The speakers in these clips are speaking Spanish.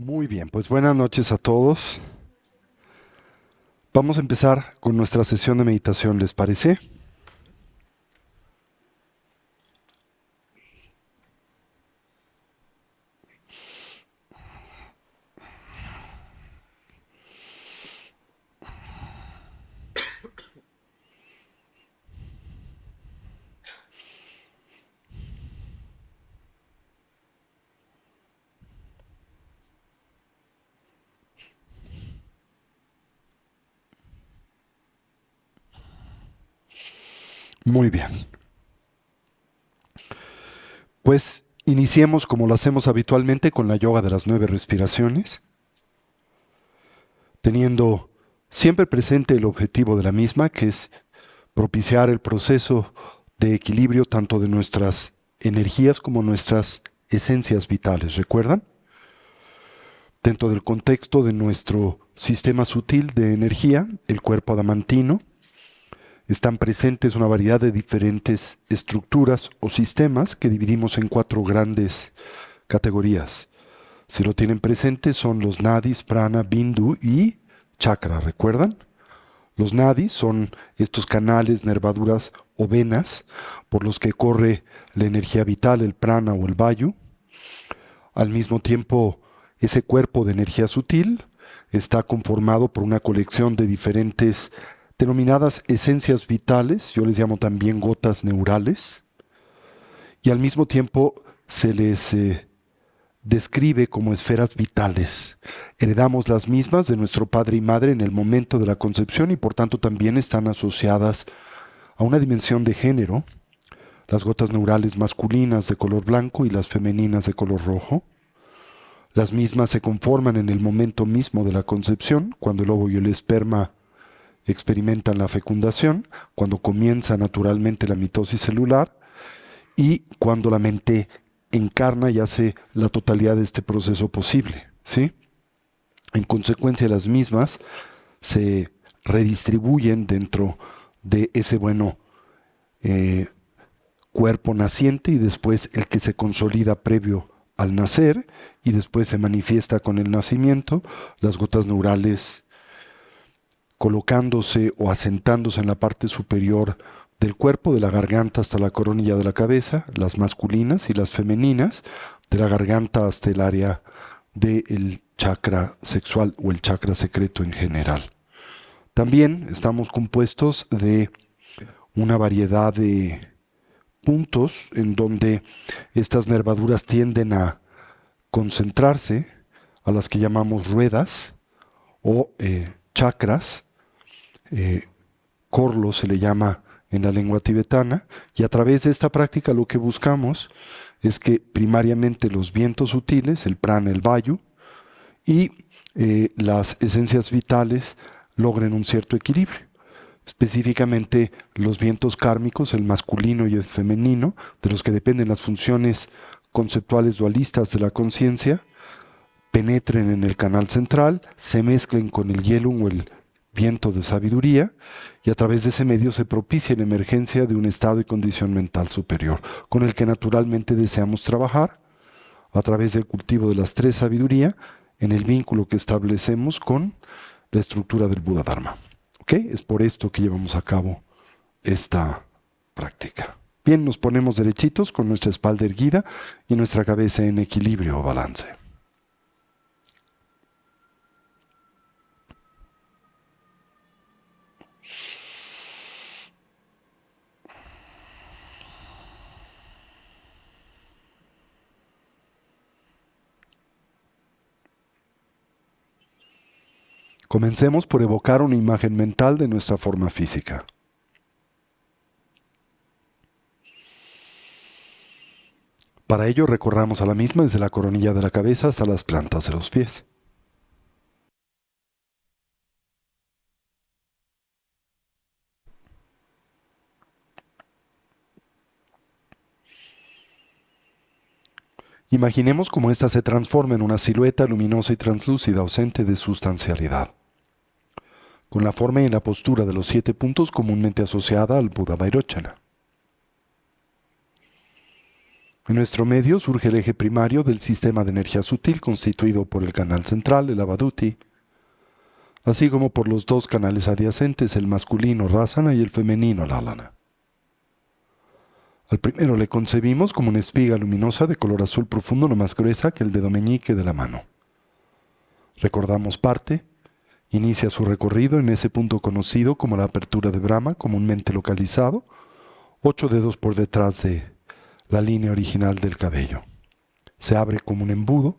Muy bien, pues buenas noches a todos. Vamos a empezar con nuestra sesión de meditación, ¿les parece? Muy bien. Pues iniciemos como lo hacemos habitualmente con la yoga de las 9 respiraciones, teniendo siempre presente el objetivo de la misma, que es propiciar el proceso de equilibrio tanto de nuestras energías como nuestras esencias vitales. ¿Recuerdan? Dentro del contexto de nuestro sistema sutil de energía, el cuerpo adamantino, están presentes una variedad de diferentes estructuras o sistemas que dividimos en 4 grandes categorías. Si lo tienen presente, son los nadis, prana, bindu y chakra, ¿recuerdan? Los nadis son estos canales, nervaduras o venas por los que corre la energía vital, el prana o el vayu. Al mismo tiempo, ese cuerpo de energía sutil está conformado por una colección de diferentes denominadas esencias vitales, yo les llamo también gotas neurales, y al mismo tiempo se les describe como esferas vitales. Heredamos las mismas de nuestro padre y madre en el momento de la concepción y por tanto también están asociadas a una dimensión de género, las gotas neurales masculinas de color blanco y las femeninas de color rojo. Las mismas se conforman en el momento mismo de la concepción, cuando el óvulo y el esperma experimentan la fecundación, cuando comienza naturalmente la mitosis celular y cuando la mente encarna y hace la totalidad de este proceso posible, ¿sí? En consecuencia, las mismas se redistribuyen dentro de ese eh, cuerpo naciente y después el que se consolida previo al nacer y después se manifiesta con el nacimiento, las gotas neurales colocándose o asentándose en la parte superior del cuerpo, de la garganta hasta la coronilla de la cabeza, las masculinas y las femeninas, de la garganta hasta el área del chakra sexual o el chakra secreto en general. También estamos compuestos de una variedad de puntos en donde estas nervaduras tienden a concentrarse, a las que llamamos ruedas o chakras. eh, Corlo se le llama en la lengua tibetana, y a través de esta práctica lo que buscamos es que primariamente los vientos sutiles, el prana, el vayu, y las esencias vitales logren un cierto equilibrio. Específicamente los vientos kármicos, el masculino y el femenino, de los que dependen las funciones conceptuales dualistas de la conciencia, penetren en el canal central, se mezclen con el yelum o el viento de sabiduría, y a través de ese medio se propicia la emergencia de un estado y condición mental superior, con el que naturalmente deseamos trabajar a través del cultivo de las 3 sabiduría en el vínculo que establecemos con la estructura del Buda Dharma. ¿Ok? Es por esto que llevamos a cabo esta práctica. Bien, nos ponemos derechitos con nuestra espalda erguida y nuestra cabeza en equilibrio o balance. Comencemos por evocar una imagen mental de nuestra forma física. Para ello recorramos a la misma desde la coronilla de la cabeza hasta las plantas de los pies. Imaginemos cómo ésta se transforma en una silueta luminosa y translúcida ausente de sustancialidad, con la forma y la postura de los 7 puntos comúnmente asociada al Buda Vairochana. En nuestro medio surge el eje primario del sistema de energía sutil constituido por el canal central, el Avaduti, así como por los dos canales adyacentes, el masculino Rasana y el femenino Lalana. Al primero le concebimos como una espiga luminosa de color azul profundo no más gruesa que el dedo meñique de la mano. Recordamos parte, inicia su recorrido en ese punto conocido como la apertura de Brahma, comúnmente localizado, 8 dedos por detrás de la línea original del cabello. Se abre como un embudo,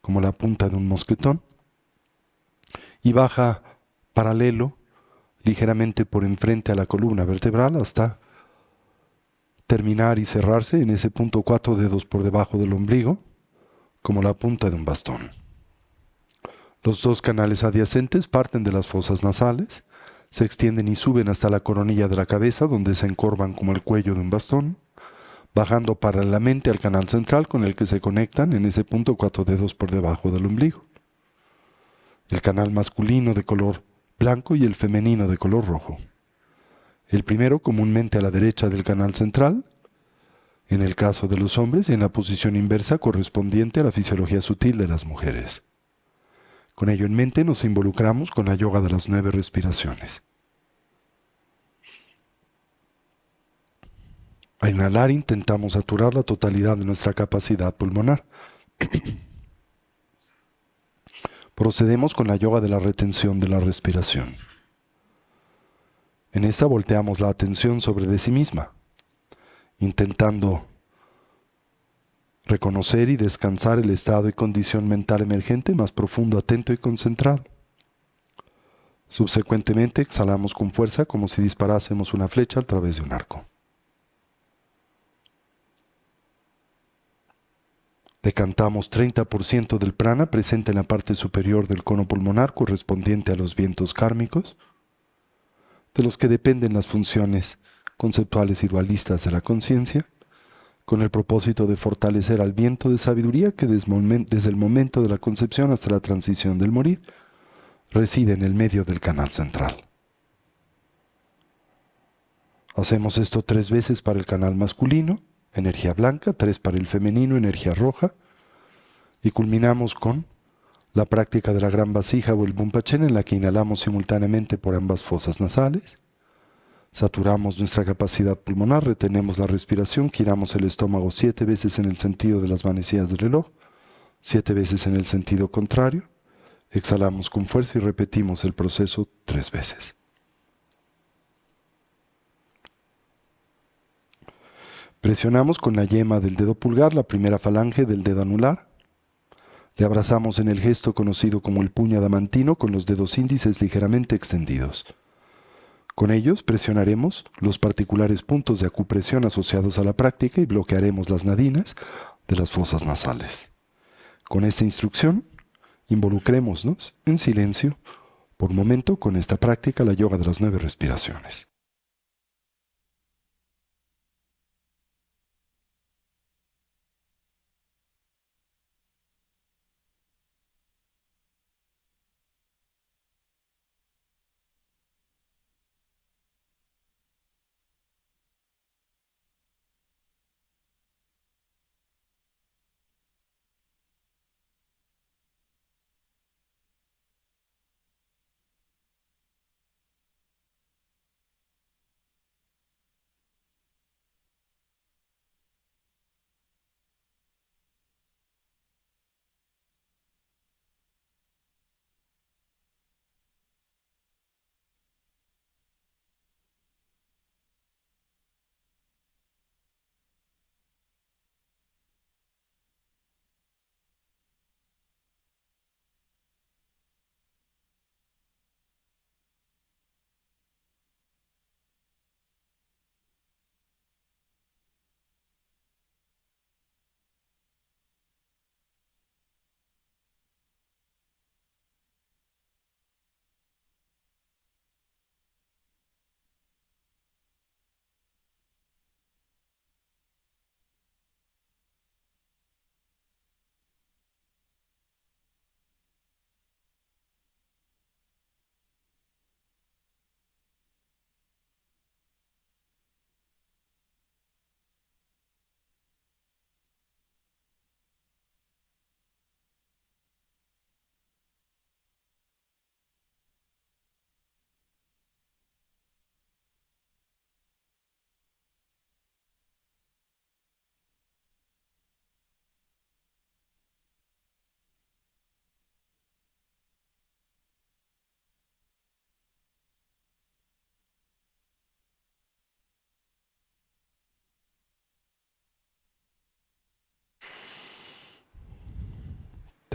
como la punta de un mosquetón, y baja paralelo, ligeramente por enfrente a la columna vertebral hasta terminar y cerrarse en ese punto 4 dedos por debajo del ombligo, como la punta de un bastón. Los dos canales adyacentes parten de las fosas nasales, se extienden y suben hasta la coronilla de la cabeza, donde se encorvan como el cuello de un bastón, bajando paralelamente al canal central con el que se conectan en ese punto 4 dedos por debajo del ombligo. El canal masculino de color blanco y el femenino de color rojo. El primero comúnmente a la derecha del canal central, en el caso de los hombres, y en la posición inversa correspondiente a la fisiología sutil de las mujeres. Con ello en mente nos involucramos con la yoga de las 9 respiraciones. Al inhalar intentamos saturar la totalidad de nuestra capacidad pulmonar. Procedemos con la yoga de la retención de la respiración. En esta volteamos la atención sobre de sí misma, intentando reconocer y descansar el estado y condición mental emergente más profundo, atento y concentrado. Subsecuentemente exhalamos con fuerza como si disparásemos una flecha a través de un arco. Decantamos 30% del prana presente en la parte superior del cono pulmonar correspondiente a los vientos kármicos, de los que dependen las funciones conceptuales y dualistas de la conciencia, con el propósito de fortalecer al viento de sabiduría que desde el momento de la concepción hasta la transición del morir, reside en el medio del canal central. Hacemos esto 3 veces para el canal masculino, energía blanca, 3 para el femenino, energía roja, y culminamos con la práctica de la gran vasija o el bumpachen en la que inhalamos simultáneamente por ambas fosas nasales, saturamos nuestra capacidad pulmonar, retenemos la respiración, giramos el estómago 7 veces en el sentido de las manecillas del reloj, 7 veces en el sentido contrario, exhalamos con fuerza y repetimos el proceso 3 veces. Presionamos con la yema del dedo pulgar la primera falange del dedo anular. Le abrazamos en el gesto conocido como el puño adamantino con los dedos índices ligeramente extendidos. Con ellos presionaremos los particulares puntos de acupresión asociados a la práctica y bloquearemos las nadinas de las fosas nasales. Con esta instrucción, involucrémonos en silencio por momento con esta práctica, la yoga de las 9 respiraciones.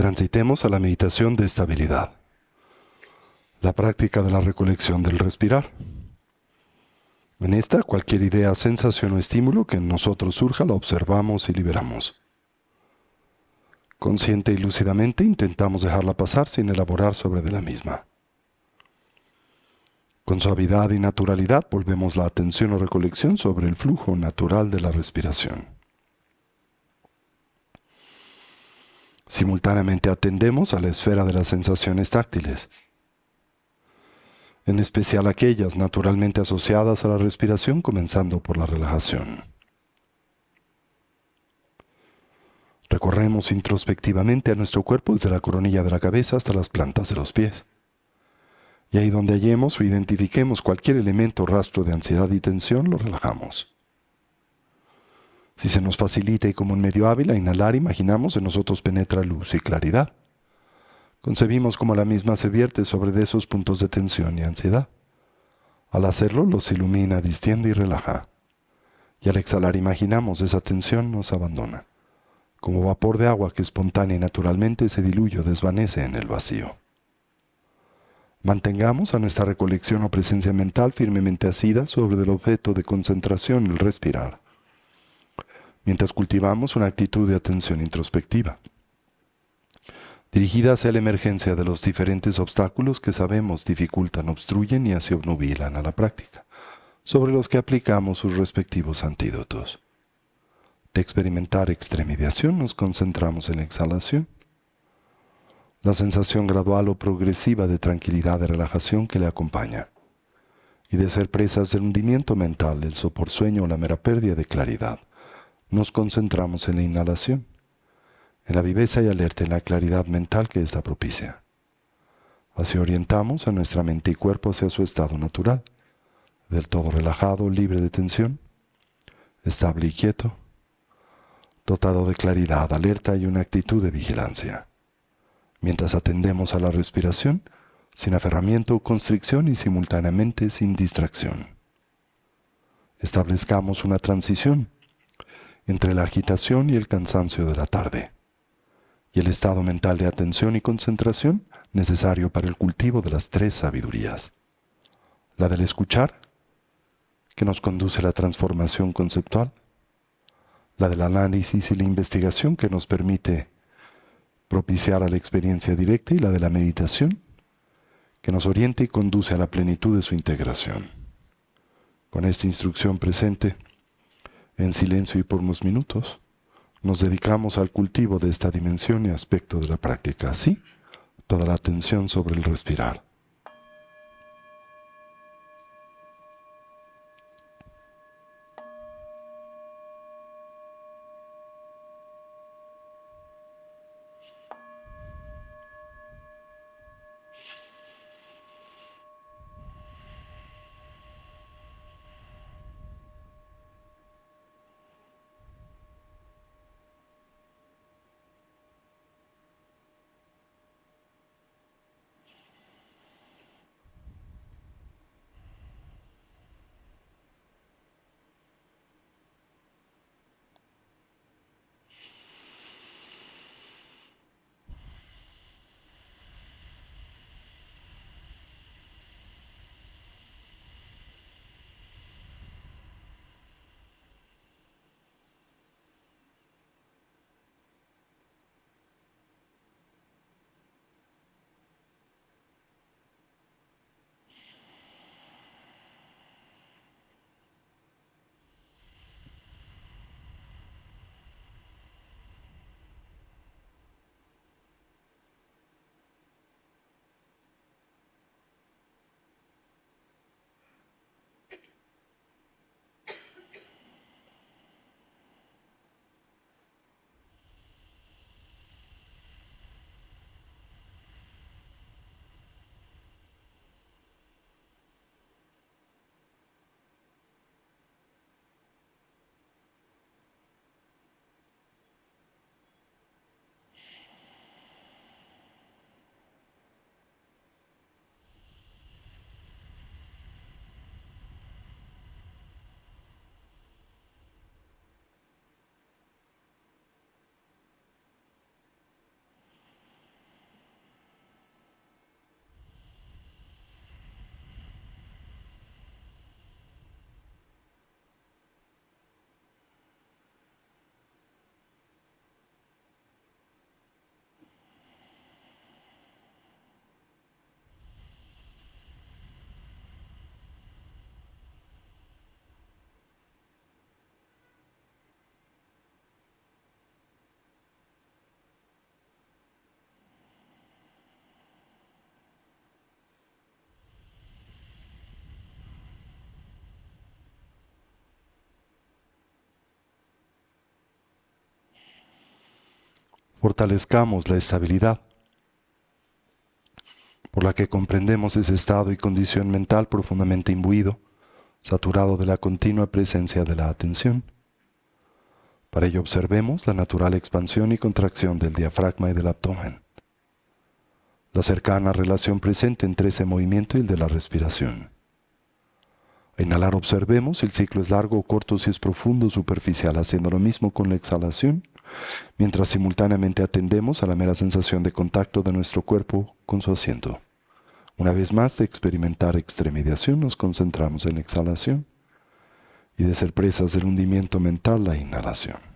Transitemos a la meditación de estabilidad, la práctica de la recolección del respirar. En esta, cualquier idea, sensación o estímulo que en nosotros surja la observamos y liberamos. Consciente y lúcidamente intentamos dejarla pasar sin elaborar sobre de la misma. Con suavidad y naturalidad volvemos la atención o recolección sobre el flujo natural de la respiración. Simultáneamente atendemos a la esfera de las sensaciones táctiles, en especial aquellas naturalmente asociadas a la respiración, comenzando por la relajación. Recorremos introspectivamente a nuestro cuerpo desde la coronilla de la cabeza hasta las plantas de los pies. Y ahí donde hallemos o identifiquemos cualquier elemento o rastro de ansiedad y tensión, lo relajamos. Si se nos facilita y como un medio hábil a inhalar, imaginamos en nosotros penetra luz y claridad. Concebimos como la misma se vierte sobre de esos puntos de tensión y ansiedad. Al hacerlo, los ilumina, distiende y relaja. Y al exhalar, imaginamos esa tensión nos abandona, como vapor de agua que espontánea y naturalmente se diluye o desvanece en el vacío. Mantengamos a nuestra recolección o presencia mental firmemente asida sobre el objeto de concentración, el respirar, mientras cultivamos una actitud de atención introspectiva, dirigida hacia la emergencia de los diferentes obstáculos que sabemos dificultan, obstruyen y así obnubilan a la práctica, sobre los que aplicamos sus respectivos antídotos. De experimentar extremidad nos concentramos en la exhalación, la sensación gradual o progresiva de tranquilidad y relajación que le acompaña, y de ser presas del hundimiento mental, el soporsueño o la mera pérdida de claridad. Nos concentramos en la inhalación, en la viveza y alerta, en la claridad mental que ésta propicia. Así orientamos a nuestra mente y cuerpo hacia su estado natural, del todo relajado, libre de tensión, estable y quieto, dotado de claridad, alerta y una actitud de vigilancia. Mientras atendemos a la respiración, sin aferramiento o constricción y simultáneamente sin distracción. Establezcamos una transición entre la agitación y el cansancio de la tarde, y el estado mental de atención y concentración necesario para el cultivo de las tres sabidurías. La del escuchar, que nos conduce a la transformación conceptual, la del análisis y la investigación que nos permite propiciar a la experiencia directa y la de la meditación, que nos orienta y conduce a la plenitud de su integración. Con esta instrucción presente, en silencio y por unos minutos, nos dedicamos al cultivo de esta dimensión y aspecto de la práctica. Así, toda la atención sobre el respirar. fortalezcamos la estabilidad por la que comprendemos ese estado y condición mental profundamente imbuido, saturado de la continua presencia de la atención. Para ello observemos la natural expansión y contracción del diafragma y del abdomen, la cercana relación presente entre ese movimiento y el de la respiración. Al inhalar observemos si el ciclo es largo o corto, si es profundo o superficial, haciendo lo mismo con la exhalación, mientras simultáneamente atendemos a la mera sensación de contacto de nuestro cuerpo con su asiento. Una vez más, de experimentar extremidad, nos concentramos en la exhalación y de ser presas del hundimiento mental, la inhalación.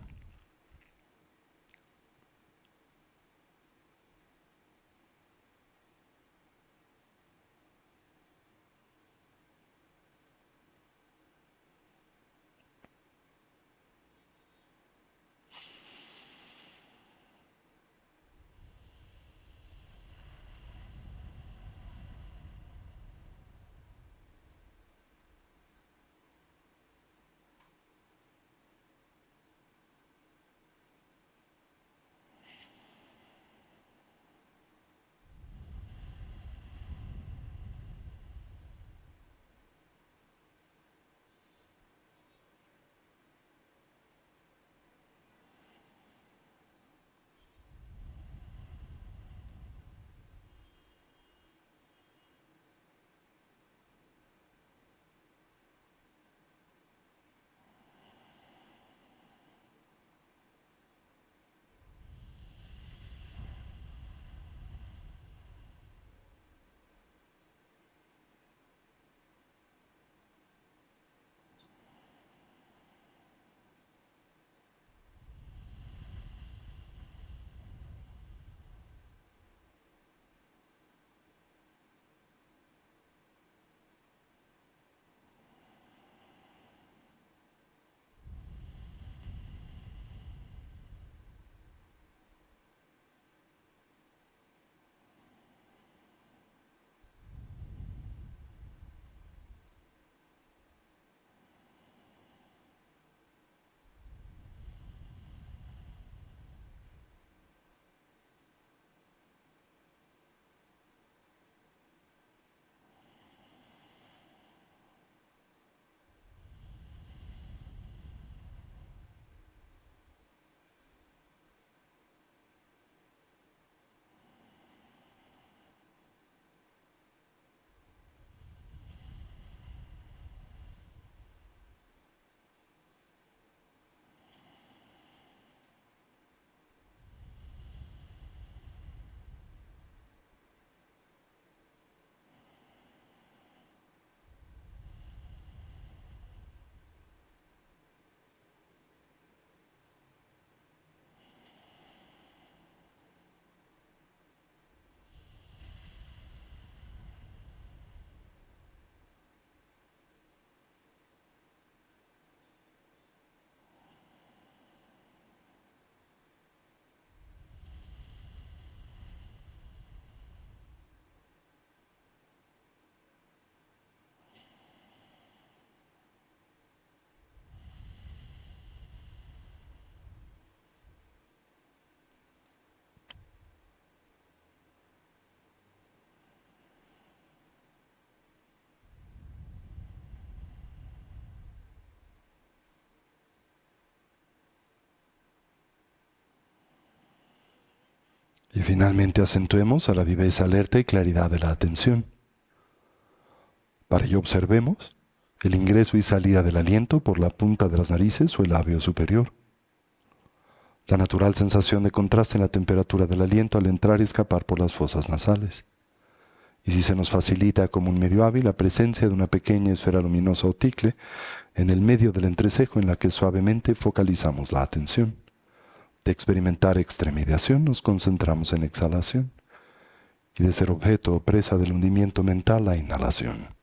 Y finalmente acentuemos a la viveza alerta y claridad de la atención. Para ello observemos el ingreso y salida del aliento por la punta de las narices o el labio superior. La natural sensación de contraste en la temperatura del aliento al entrar y escapar por las fosas nasales. Y si se nos facilita como un medio hábil la presencia de una pequeña esfera luminosa o ticle en el medio del entrecejo en la que suavemente focalizamos la atención. De experimentar extremidación nos concentramos en exhalación y de ser objeto o presa del hundimiento mental la inhalación.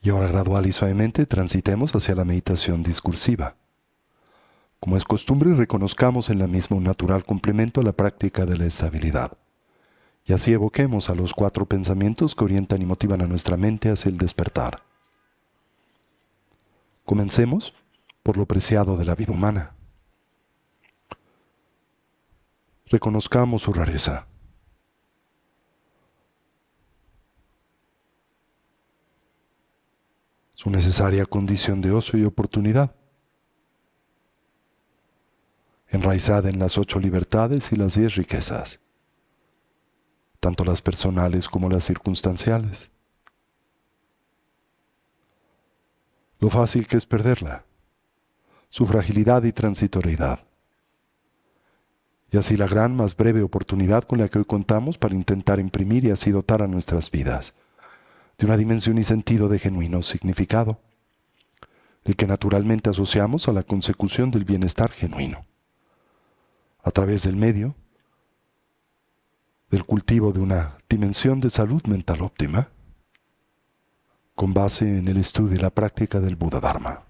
Y ahora gradual y suavemente transitemos hacia la meditación discursiva. Como es costumbre, reconozcamos en la misma un natural complemento a la práctica de la estabilidad. Y así evoquemos a los 4 pensamientos que orientan y motivan a nuestra mente hacia el despertar. Comencemos por lo preciado de la vida humana. Reconozcamos su rareza. Su necesaria condición de ocio y oportunidad, enraizada en las 8 libertades y las 10 riquezas, tanto las personales como las circunstanciales. Lo fácil que es perderla, su fragilidad y transitoriedad, y así la gran, más breve oportunidad con la que hoy contamos para intentar imprimir y así dotar a nuestras vidas de una dimensión y sentido de genuino significado, el que naturalmente asociamos a la consecución del bienestar genuino, a través del medio del cultivo de una dimensión de salud mental óptima, con base en el estudio y la práctica del Buda Dharma.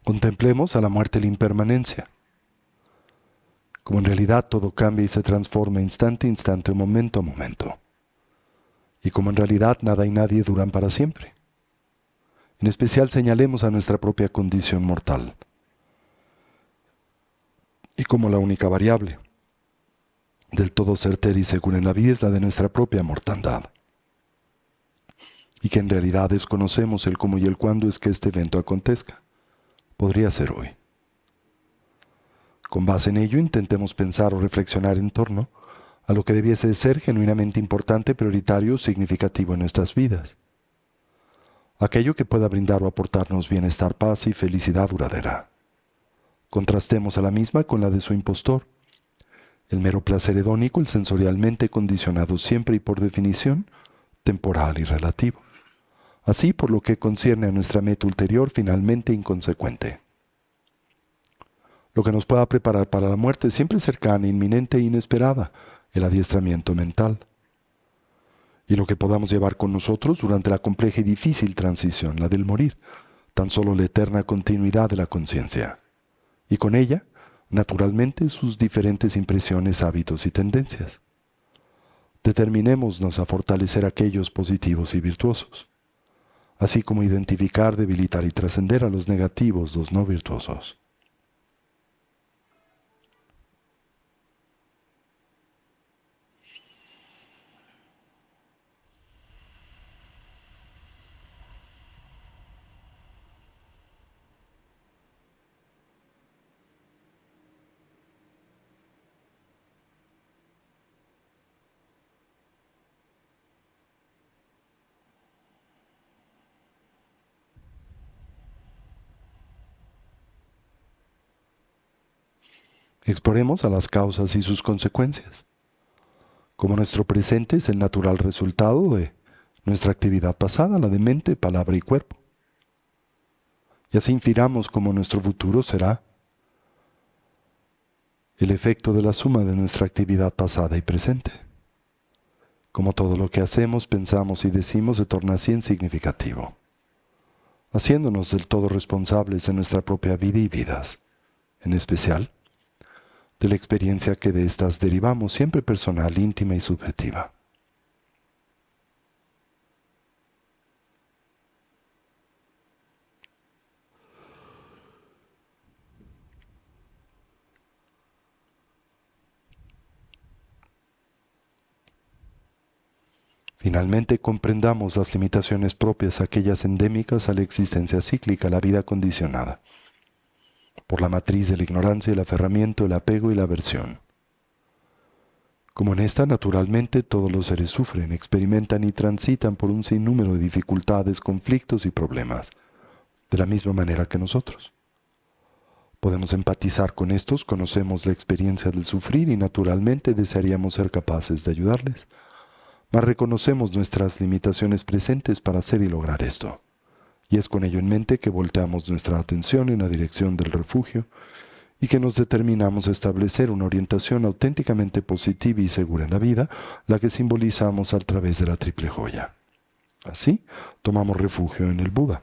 Contemplemos a la muerte y la impermanencia, como en realidad todo cambia y se transforma instante a instante, momento a momento, y como en realidad nada y nadie duran para siempre. En especial señalemos a nuestra propia condición mortal, y como la única variable del todo certera y segura en la vida es la de nuestra propia mortandad, y que en realidad desconocemos el cómo y el cuándo es que este evento acontezca. Podría ser hoy. Con base en ello, intentemos pensar o reflexionar en torno a lo que debiese de ser genuinamente importante, prioritario o significativo en nuestras vidas. Aquello que pueda brindar o aportarnos bienestar, paz y felicidad duradera. Contrastemos a la misma con la de su impostor, el mero placer hedónico, el sensorialmente condicionado siempre y por definición, temporal y relativo. Así, por lo que concierne a nuestra meta ulterior, finalmente inconsecuente. Lo que nos pueda preparar para la muerte siempre cercana, inminente e inesperada, el adiestramiento mental. Y lo que podamos llevar con nosotros durante la compleja y difícil transición, la del morir, tan solo la eterna continuidad de la conciencia. Y con ella, naturalmente, sus diferentes impresiones, hábitos y tendencias. Determinémonos a fortalecer aquellos positivos y virtuosos, así como identificar, debilitar y trascender a los negativos, los no virtuosos. Exploremos a las causas y sus consecuencias. Como nuestro presente es el natural resultado de nuestra actividad pasada, la de mente, palabra y cuerpo. Y así infiramos como nuestro futuro será el efecto de la suma de nuestra actividad pasada y presente. Como todo lo que hacemos, pensamos y decimos se torna así en significativo, haciéndonos del todo responsables en nuestra propia vida y vidas, en especial de la experiencia que de estas derivamos, siempre personal, íntima y subjetiva. Finalmente, comprendamos las limitaciones propias, aquellas endémicas a la existencia cíclica, a la vida condicionada, por la matriz de la ignorancia, el aferramiento, el apego y la aversión. Como en esta, naturalmente, todos los seres sufren, experimentan y transitan por un sinnúmero de dificultades, conflictos y problemas, de la misma manera que nosotros. Podemos empatizar con estos, conocemos la experiencia del sufrir y naturalmente desearíamos ser capaces de ayudarles, mas reconocemos nuestras limitaciones presentes para hacer y lograr esto. Y es con ello en mente que volteamos nuestra atención en la dirección del refugio y que nos determinamos a establecer una orientación auténticamente positiva y segura en la vida, la que simbolizamos a través de la triple joya. Así, tomamos refugio en el Buda.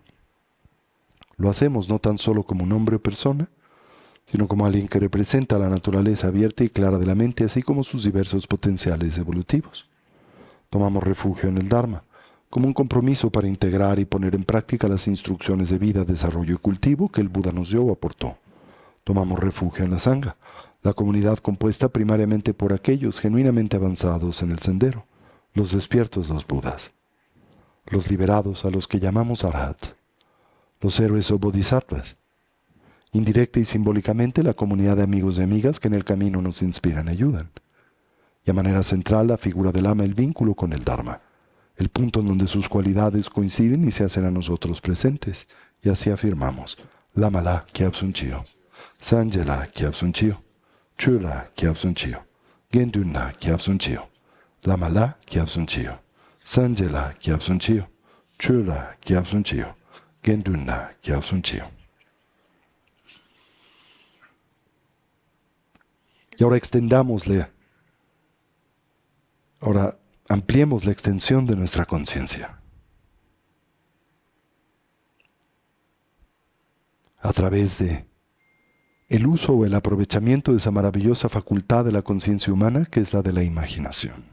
Lo hacemos no tan solo como un hombre o persona, sino como alguien que representa la naturaleza abierta y clara de la mente, así como sus diversos potenciales evolutivos. Tomamos refugio en el Dharma, como un compromiso para integrar y poner en práctica las instrucciones de vida, desarrollo y cultivo que el Buda nos dio o aportó. Tomamos refugio en la Sangha, la comunidad compuesta primariamente por aquellos genuinamente avanzados en el sendero, los despiertos los Budas, los liberados a los que llamamos Arhat, los héroes o bodhisattvas, indirecta y simbólicamente la comunidad de amigos y amigas que en el camino nos inspiran y ayudan, y a manera central la figura del Lama, el vínculo con el Dharma, el punto en donde sus cualidades coinciden y se hacen a nosotros presentes, y así afirmamos, Lama la Kyabsun Chio. Sanjela Kyabsun Chio, Chula Kyabsun Chio, Gendunna Kyabsun Chio, Lamala Kyabsun Chio, Sanjela Kyabsun Chio, Chula Kyabsun Chio, Gendunna Kyabsun Chio. Y ahora ampliemos la extensión de nuestra conciencia a través de el uso o el aprovechamiento de esa maravillosa facultad de la conciencia humana que es la de la imaginación.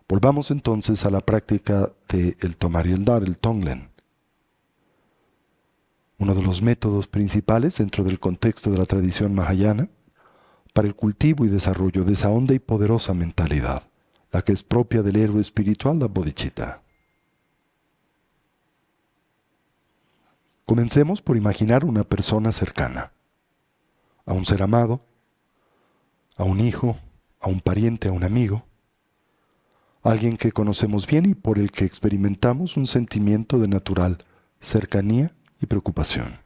Volvamos entonces a la práctica del tomar y el dar, el Tonglen. Uno de los métodos principales dentro del contexto de la tradición mahayana para el cultivo y desarrollo de esa honda y poderosa mentalidad, la que es propia del héroe espiritual, la bodhicitta. Comencemos por imaginar una persona cercana, a un ser amado, a un hijo, a un pariente, a un amigo, alguien que conocemos bien y por el que experimentamos un sentimiento de natural cercanía y preocupación,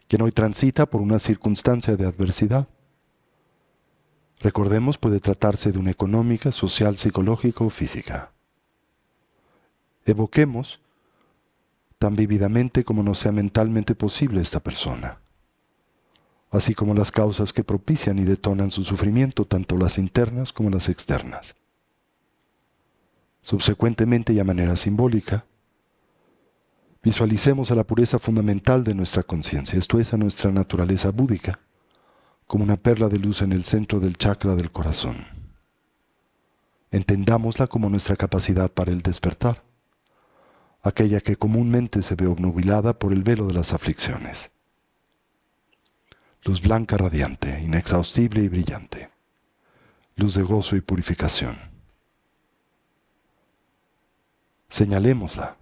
quien hoy transita por una circunstancia de adversidad. Recordemos, puede tratarse de una económica, social, psicológica o física. Evoquemos tan vívidamente como nos sea mentalmente posible esta persona, así como las causas que propician y detonan su sufrimiento, tanto las internas como las externas. Subsecuentemente y a manera simbólica, visualicemos a la pureza fundamental de nuestra conciencia, esto es, a nuestra naturaleza búdica, como una perla de luz en el centro del chakra del corazón. Entendámosla como nuestra capacidad para el despertar, aquella que comúnmente se ve obnubilada por el velo de las aflicciones. Luz blanca radiante, inexhaustible y brillante. Luz de gozo y purificación. Señalémosla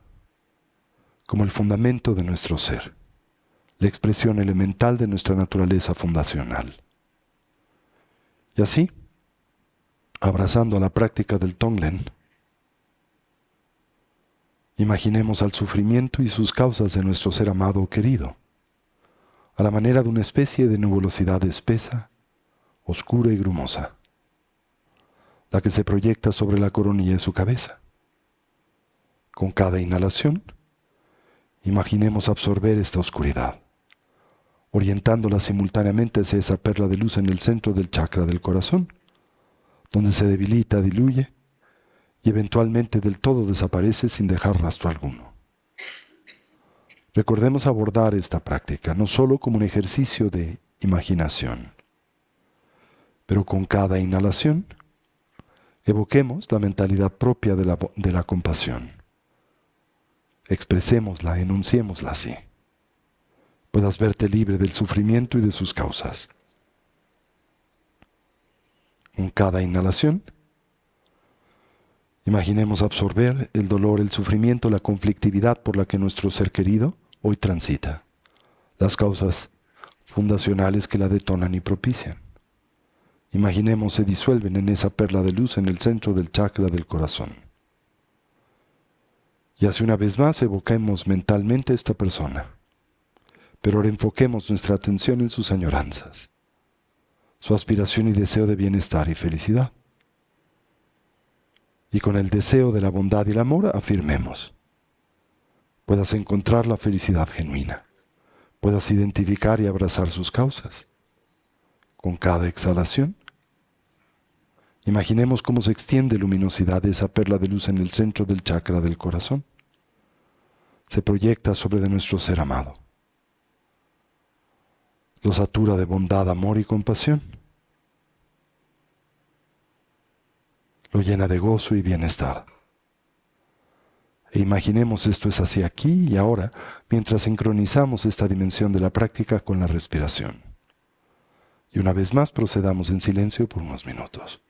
como el fundamento de nuestro ser, la expresión elemental de nuestra naturaleza fundacional. Y así, abrazando a la práctica del Tonglen, imaginemos al sufrimiento y sus causas de nuestro ser amado o querido, a la manera de una especie de nebulosidad espesa, oscura y grumosa, la que se proyecta sobre la coronilla de su cabeza. Con cada inhalación, imaginemos absorber esta oscuridad, orientándola simultáneamente hacia esa perla de luz en el centro del chakra del corazón, donde se debilita, diluye y eventualmente del todo desaparece sin dejar rastro alguno. Recordemos abordar esta práctica no solo como un ejercicio de imaginación, pero con cada inhalación evoquemos la mentalidad propia de la compasión. Expresémosla, enunciémosla así. Puedas verte libre del sufrimiento y de sus causas. Con cada inhalación, imaginemos absorber el dolor, el sufrimiento, la conflictividad por la que nuestro ser querido hoy transita, las causas fundacionales que la detonan y propician. Imaginemos se disuelven en esa perla de luz en el centro del chakra del corazón. Y así una vez más evoquemos mentalmente a esta persona, pero ahora enfoquemos nuestra atención en sus añoranzas, su aspiración y deseo de bienestar y felicidad. Y con el deseo de la bondad y el amor afirmemos: puedas encontrar la felicidad genuina, puedas identificar y abrazar sus causas. Con cada exhalación, imaginemos cómo se extiende luminosidad de esa perla de luz en el centro del chakra del corazón. Se proyecta sobre de nuestro ser amado. Lo satura de bondad, amor y compasión. Lo llena de gozo y bienestar. E imaginemos esto es así aquí y ahora, mientras sincronizamos esta dimensión de la práctica con la respiración. Y una vez más procedamos en silencio por unos minutos.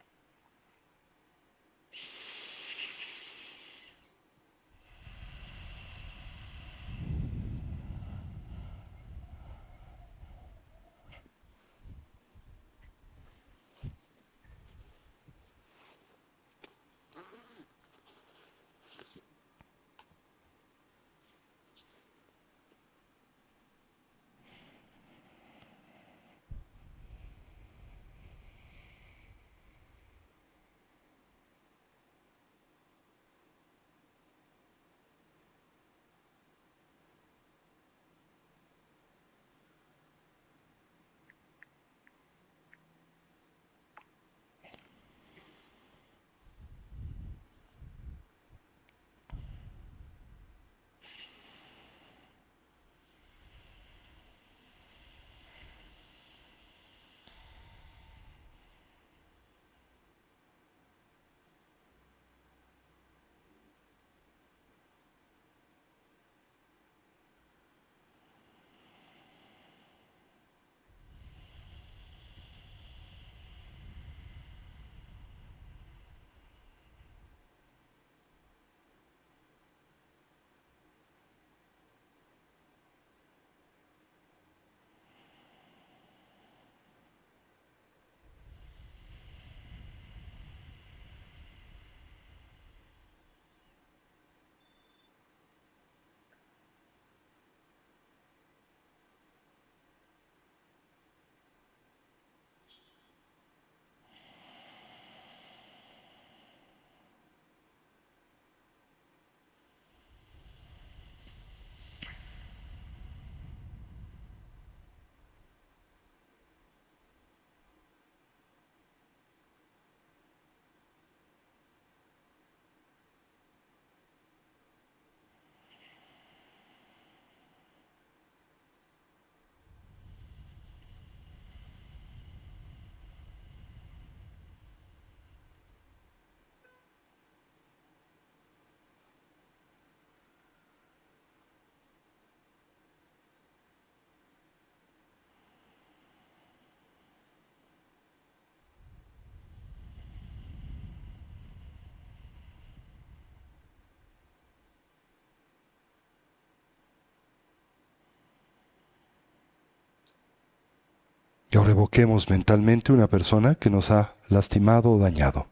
Y ahora evoquemos mentalmente una persona que nos ha lastimado o dañado.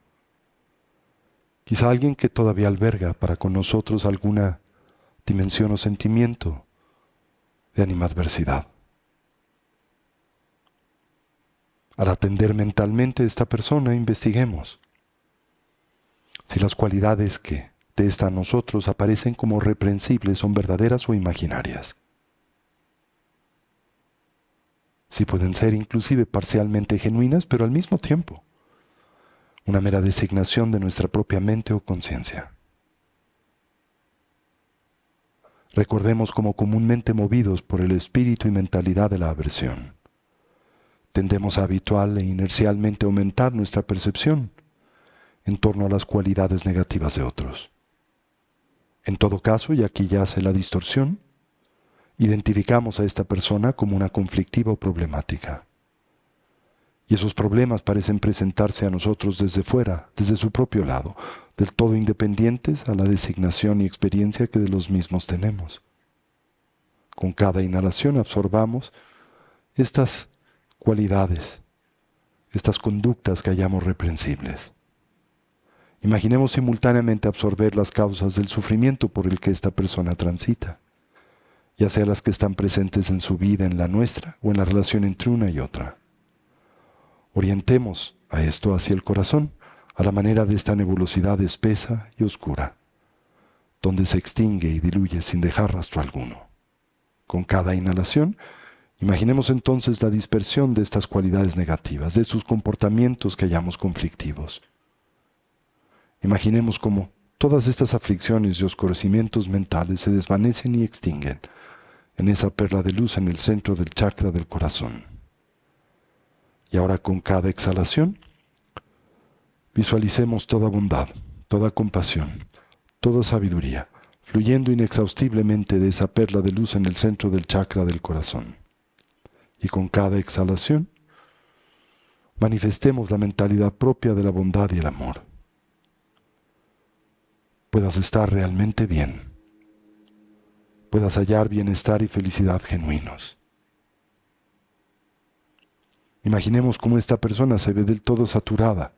Quizá alguien que todavía alberga para con nosotros alguna dimensión o sentimiento de animadversidad. Al atender mentalmente a esta persona, investiguemos si las cualidades que de esta a nosotros aparecen como reprensibles son verdaderas o imaginarias. Si pueden ser inclusive parcialmente genuinas, pero al mismo tiempo una mera designación de nuestra propia mente o conciencia. Recordemos como comúnmente movidos por el espíritu y mentalidad de la aversión, tendemos a habitual e inercialmente aumentar nuestra percepción en torno a las cualidades negativas de otros. En todo caso, y aquí yace la distorsión, identificamos a esta persona como una conflictiva o problemática. Y esos problemas parecen presentarse a nosotros desde fuera, desde su propio lado, del todo independientes a la designación y experiencia que de los mismos tenemos. Con cada inhalación absorbamos estas cualidades, estas conductas que hallamos reprensibles. Imaginemos simultáneamente absorber las causas del sufrimiento por el que esta persona transita, ya sea las que están presentes en su vida, en la nuestra, o en la relación entre una y otra. Orientemos a esto hacia el corazón, a la manera de esta nebulosidad espesa y oscura, donde se extingue y diluye sin dejar rastro alguno. Con cada inhalación, imaginemos entonces la dispersión de estas cualidades negativas, de sus comportamientos que hallamos conflictivos. Imaginemos cómo todas estas aflicciones y oscurecimientos mentales se desvanecen y extinguen en esa perla de luz en el centro del chakra del corazón. Y ahora con cada exhalación, visualicemos toda bondad, toda compasión, toda sabiduría, fluyendo inexhaustiblemente de esa perla de luz en el centro del chakra del corazón. Y con cada exhalación, manifestemos la mentalidad propia de la bondad y el amor. Puedas estar realmente bien, puedas hallar bienestar y felicidad genuinos. Imaginemos cómo esta persona se ve del todo saturada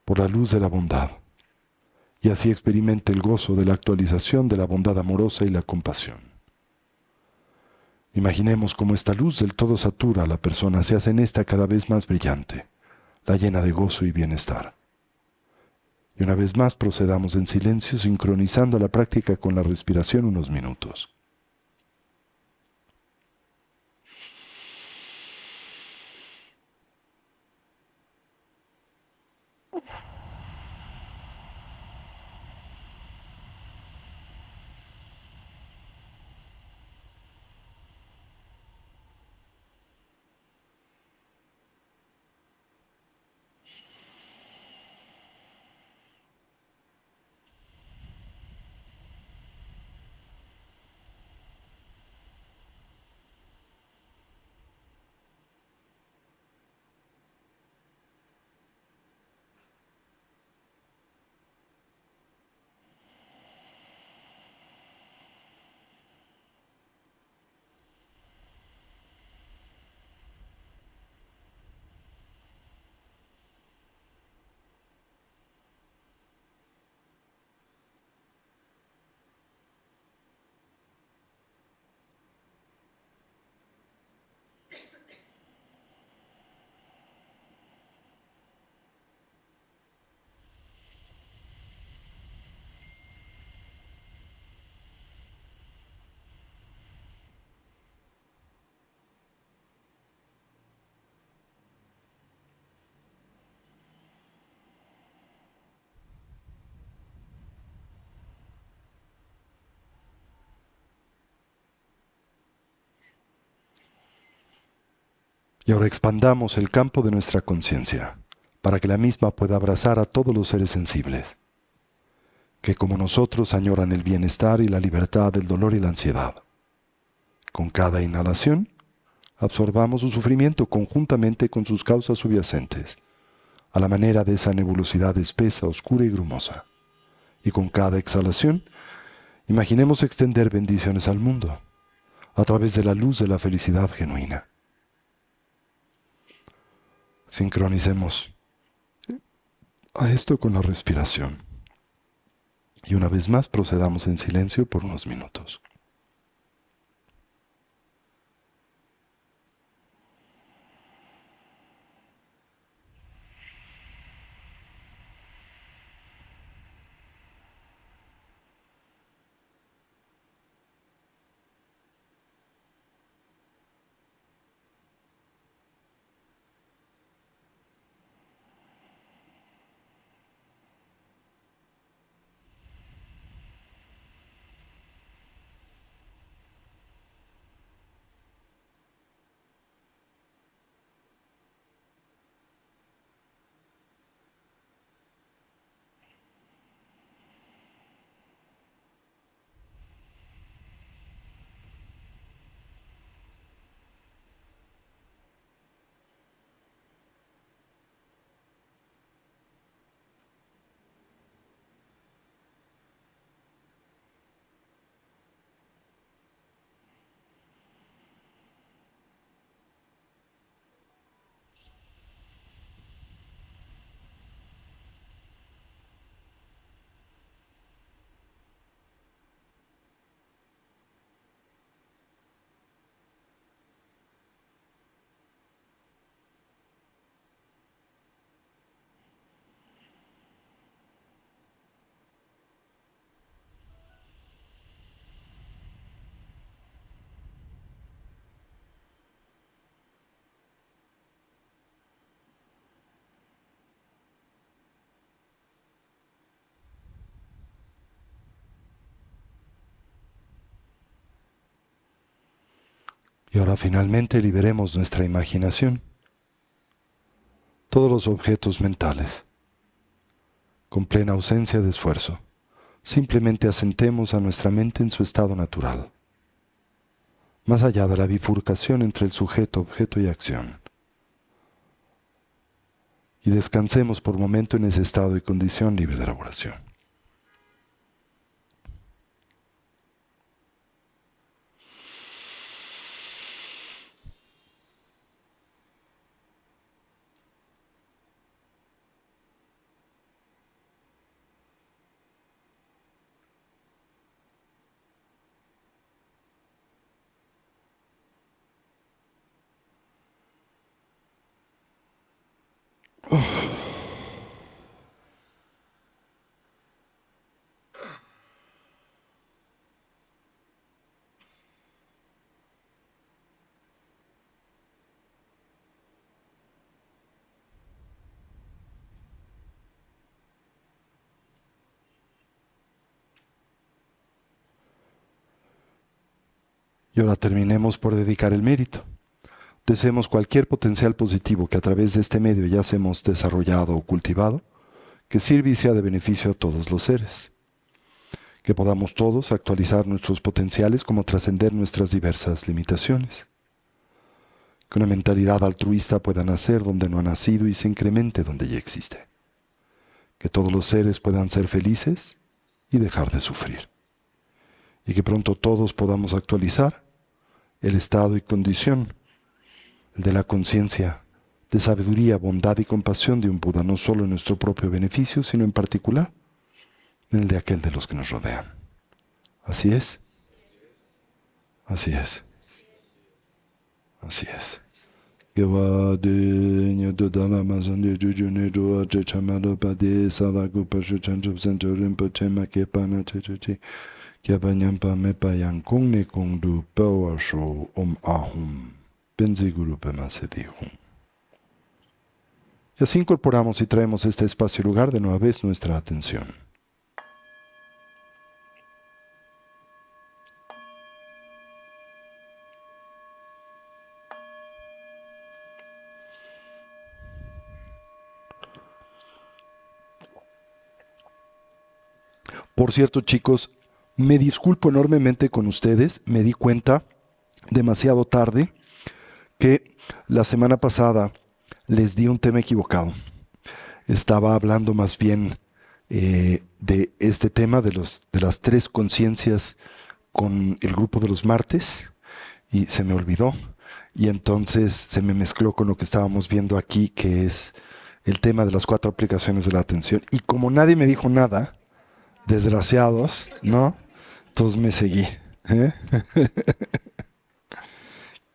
por la luz de la bondad y así experimente el gozo de la actualización de la bondad amorosa y la compasión. Imaginemos cómo esta luz del todo satura a la persona, se hace en esta cada vez más brillante, la llena de gozo y bienestar. Y una vez más procedamos en silencio, sincronizando la práctica con la respiración unos minutos. Y ahora expandamos el campo de nuestra conciencia para que la misma pueda abrazar a todos los seres sensibles, que como nosotros añoran el bienestar y la libertad del dolor y la ansiedad. Con cada inhalación, absorbamos su sufrimiento conjuntamente con sus causas subyacentes, a la manera de esa nebulosidad espesa, oscura y grumosa. Y con cada exhalación, imaginemos extender bendiciones al mundo, a través de la luz de la felicidad genuina. Sincronicemos a esto con la respiración. Y una vez más procedamos en silencio por unos minutos. Y ahora finalmente liberemos nuestra imaginación, todos los objetos mentales, con plena ausencia de esfuerzo. Simplemente asentemos a nuestra mente en su estado natural, más allá de la bifurcación entre el sujeto, objeto y acción. Y descansemos por momento en ese estado y condición libre de elaboración. Y ahora terminemos por dedicar el mérito. Deseemos cualquier potencial positivo que a través de este medio ya se hemos desarrollado o cultivado, que sirva y sea de beneficio a todos los seres. Que podamos todos actualizar nuestros potenciales como trascender nuestras diversas limitaciones. Que una mentalidad altruista pueda nacer donde no ha nacido y se incremente donde ya existe. Que todos los seres puedan ser felices y dejar de sufrir. Y que pronto todos podamos actualizar el estado y condición de la conciencia, de sabiduría, bondad y compasión de un Buda, no solo en nuestro propio beneficio, sino en particular en el de aquel de los que nos rodean. Así es. Así es. Así es. Y así incorporamos y traemos este espacio y lugar de nueva vez nuestra atención. Por cierto, chicos, me disculpo enormemente con ustedes. Me di cuenta demasiado tarde que la semana pasada les di un tema equivocado. Estaba hablando más bien de este tema de las tres conciencias con el grupo de los martes y se me olvidó. Y entonces se me mezcló con lo que estábamos viendo aquí, que es el tema de las 4 aplicaciones de la atención. Y como nadie me dijo nada, desgraciados, ¿no? Entonces me seguí. ¿Eh?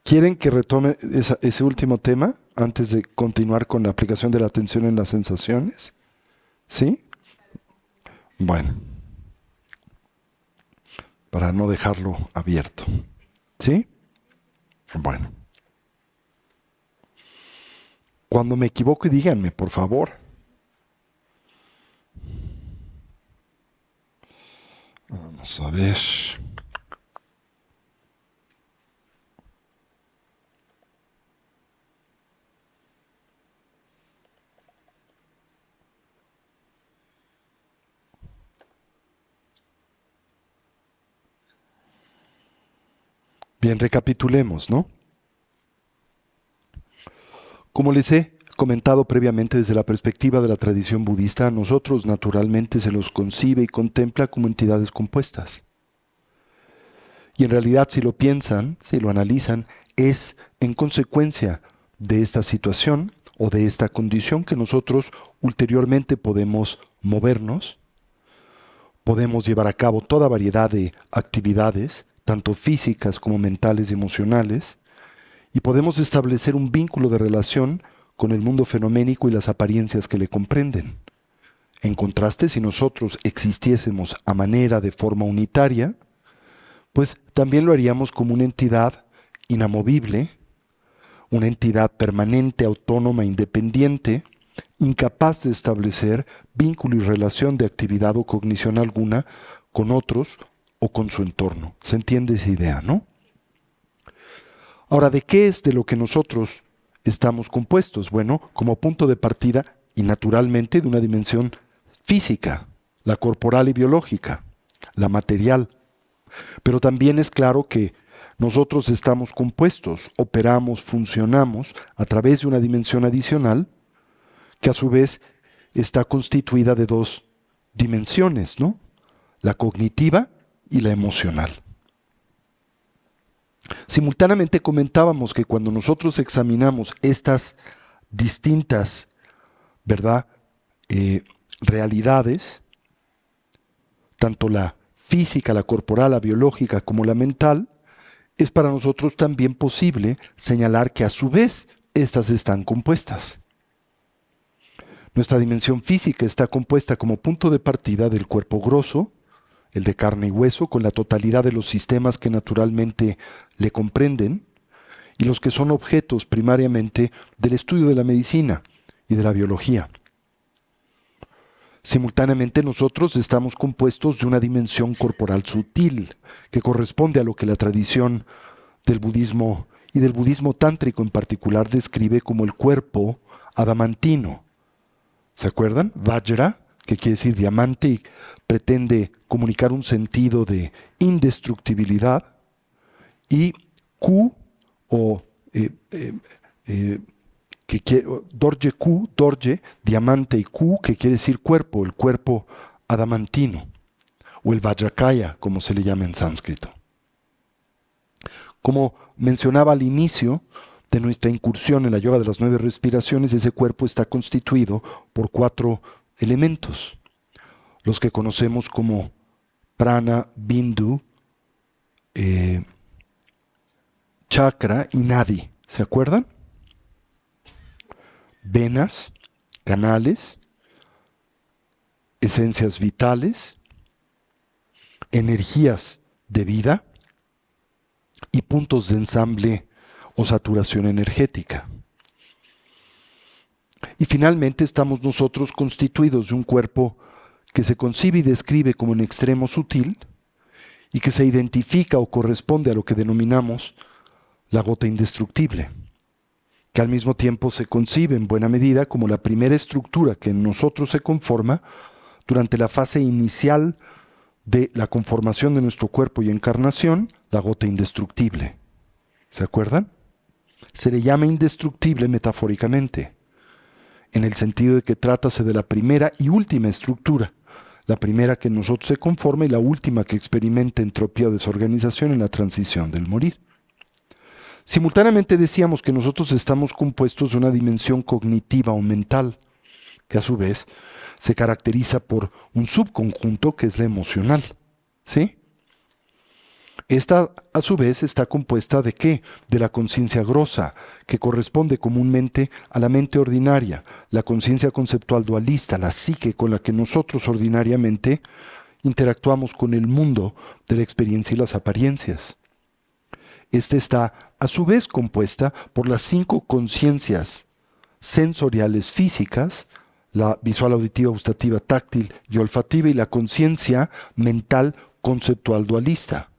¿Quieren que retome ese último tema antes de continuar con la aplicación de la atención en las sensaciones? ¿Sí? Bueno, para no dejarlo abierto. ¿Sí? Bueno. Cuando me equivoque, díganme, por favor. Vamos a ver. Bien, recapitulemos, ¿no? Como les he comentado previamente desde la perspectiva de la tradición budista, a nosotros naturalmente se los concibe y contempla como entidades compuestas. Y en realidad, si lo piensan, si lo analizan, es en consecuencia de esta situación o de esta condición que nosotros ulteriormente podemos movernos, podemos llevar a cabo toda variedad de actividades, tanto físicas como mentales y emocionales, y podemos establecer un vínculo de relación con el mundo fenoménico y las apariencias que le comprenden. En contraste, si nosotros existiésemos a manera de forma unitaria, pues también lo haríamos como una entidad inamovible, una entidad permanente, autónoma, independiente, incapaz de establecer vínculo y relación de actividad o cognición alguna con otros o con su entorno. ¿Se entiende esa idea, no? Ahora, ¿de qué es de lo que nosotros estamos compuestos? Bueno, como punto de partida y naturalmente de una dimensión física, la corporal y biológica, la material. Pero también es claro que nosotros estamos compuestos, operamos, funcionamos a través de una dimensión adicional que a su vez está constituida de dos dimensiones, ¿no? La cognitiva y la emocional. Simultáneamente comentábamos que cuando nosotros examinamos estas distintas, ¿verdad?, realidades, tanto la física, la corporal, la biológica como la mental, es para nosotros también posible señalar que a su vez estas están compuestas. Nuestra dimensión física está compuesta como punto de partida del cuerpo grosso, el de carne y hueso, con la totalidad de los sistemas que naturalmente le comprenden, y los que son objetos primariamente del estudio de la medicina y de la biología. Simultáneamente nosotros estamos compuestos de una dimensión corporal sutil, que corresponde a lo que la tradición del budismo y del budismo tántrico en particular describe como el cuerpo adamantino. ¿Se acuerdan? Vajra, que quiere decir diamante y pretende comunicar un sentido de indestructibilidad, y Ku, o Dorje Ku, Dorje, diamante, y Ku, que quiere decir cuerpo, el cuerpo adamantino, o el Vajrakaya, como se le llama en sánscrito. Como mencionaba al inicio de nuestra incursión en la yoga de las 9 respiraciones, ese cuerpo está constituido por 4 elementos, los que conocemos como prana, bindu, chakra y nadi. ¿Se acuerdan? Venas, canales, esencias vitales, energías de vida y puntos de ensamble o saturación energética. Y finalmente estamos nosotros constituidos de un cuerpo que se concibe y describe como en extremo sutil y que se identifica o corresponde a lo que denominamos la gota indestructible, que al mismo tiempo se concibe en buena medida como la primera estructura que en nosotros se conforma durante la fase inicial de la conformación de nuestro cuerpo y encarnación, la gota indestructible. ¿Se acuerdan? Se le llama indestructible metafóricamente, en el sentido de que trátase de la primera y última estructura, la primera que en nosotros se conforma y la última que experimenta entropía o desorganización en la transición del morir. Simultáneamente decíamos que nosotros estamos compuestos de una dimensión cognitiva o mental, que a su vez se caracteriza por un subconjunto que es la emocional, ¿sí? Esta, a su vez, está compuesta ¿de qué? De la conciencia grosa, que corresponde comúnmente a la mente ordinaria, la conciencia conceptual dualista, la psique con la que nosotros ordinariamente interactuamos con el mundo de la experiencia y las apariencias. Esta está, a su vez, compuesta por las 5 conciencias sensoriales físicas, la visual, auditiva, gustativa, táctil y olfativa, y la conciencia mental conceptual dualista.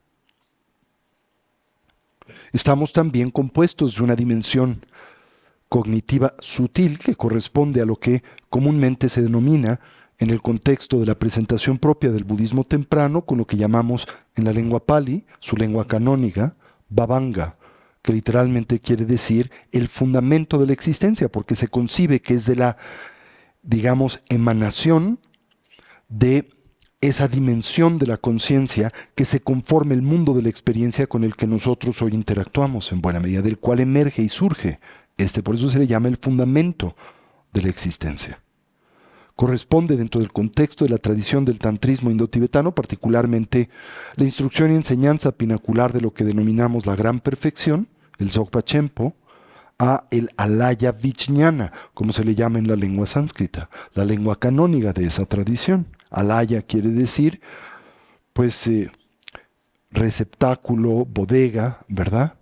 Estamos también compuestos de una dimensión cognitiva sutil que corresponde a lo que comúnmente se denomina en el contexto de la presentación propia del budismo temprano con lo que llamamos en la lengua pali, su lengua canónica, Bhavanga, que literalmente quiere decir el fundamento de la existencia, porque se concibe que es de la, digamos, emanación de esa dimensión de la conciencia que se conforma el mundo de la experiencia con el que nosotros hoy interactuamos en buena medida, del cual emerge y surge por eso se le llama el fundamento de la existencia. Corresponde dentro del contexto de la tradición del tantrismo indotibetano, particularmente la instrucción y enseñanza pinacular de lo que denominamos la gran perfección, el Dzogpa Chenpo, a el Alaya Vijnana, como se le llama en la lengua sánscrita, la lengua canónica de esa tradición. Alaya quiere decir, pues, receptáculo, bodega, ¿verdad?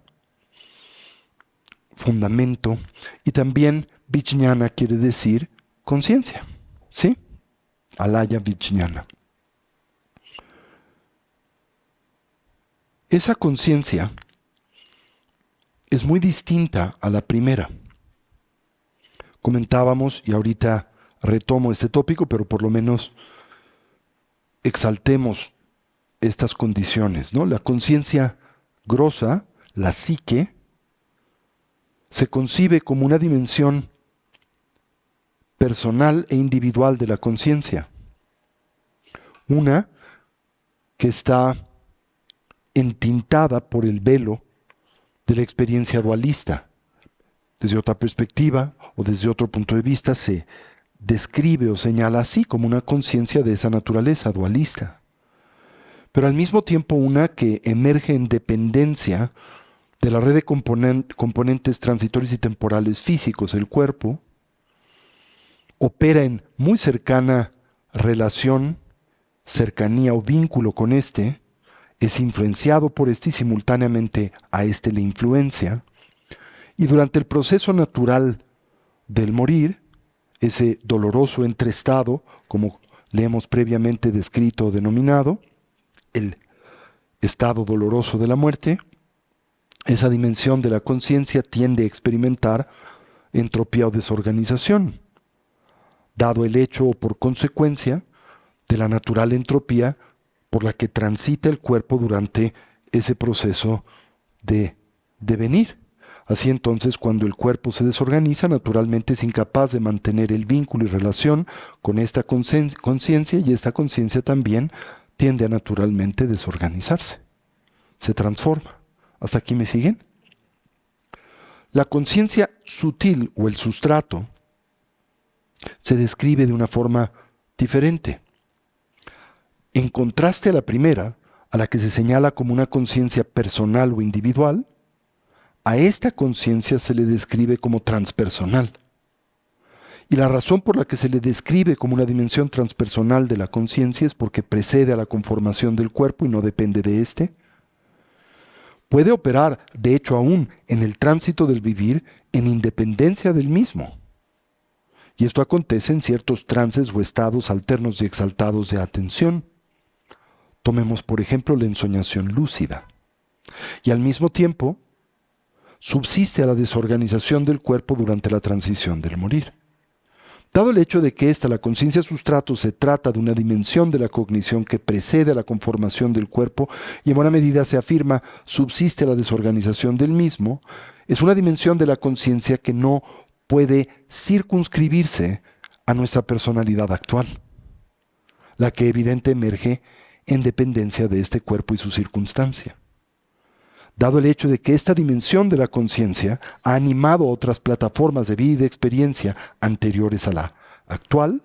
Fundamento. Y también Vijnana quiere decir conciencia, ¿sí? Alaya Vijnana. Esa conciencia es muy distinta a la primera. Comentábamos, y ahorita retomo este tópico, pero por lo menos exaltemos estas condiciones, ¿no? La conciencia grosa, la psique, se concibe como una dimensión personal e individual de la conciencia. Una que está entintada por el velo de la experiencia dualista. Desde otra perspectiva o desde otro punto de vista se describe o señala así como una conciencia de esa naturaleza dualista. Pero al mismo tiempo una que emerge en dependencia de la red de componentes transitorios y temporales físicos del cuerpo, opera en muy cercana relación, cercanía o vínculo con este, es influenciado por este y simultáneamente a este le influencia, y durante el proceso natural del morir, ese doloroso entreestado, como le hemos previamente descrito o denominado, el estado doloroso de la muerte, esa dimensión de la conciencia tiende a experimentar entropía o desorganización, dado el hecho o por consecuencia de la natural entropía por la que transita el cuerpo durante ese proceso de devenir. Así entonces, cuando el cuerpo se desorganiza, naturalmente es incapaz de mantener el vínculo y relación con esta conciencia, y esta conciencia también tiende a naturalmente desorganizarse. Se transforma. ¿Hasta aquí me siguen? La conciencia sutil o el sustrato se describe de una forma diferente. En contraste a la primera, a la que se señala como una conciencia personal o individual, a esta conciencia se le describe como transpersonal. Y la razón por la que se le describe como una dimensión transpersonal de la conciencia es porque precede a la conformación del cuerpo y no depende de éste. Puede operar, de hecho aún en el tránsito del vivir, en independencia del mismo. Y esto acontece en ciertos trances o estados alternos y exaltados de atención. Tomemos por ejemplo la ensoñación lúcida. Y al mismo tiempo, subsiste a la desorganización del cuerpo durante la transición del morir. Dado el hecho de que la conciencia sustrato, se trata de una dimensión de la cognición que precede a la conformación del cuerpo y en buena medida se afirma subsiste a la desorganización del mismo, es una dimensión de la conciencia que no puede circunscribirse a nuestra personalidad actual, la que evidente emerge en dependencia de este cuerpo y su circunstancia. Dado el hecho de que esta dimensión de la conciencia ha animado otras plataformas de vida y de experiencia anteriores a la actual,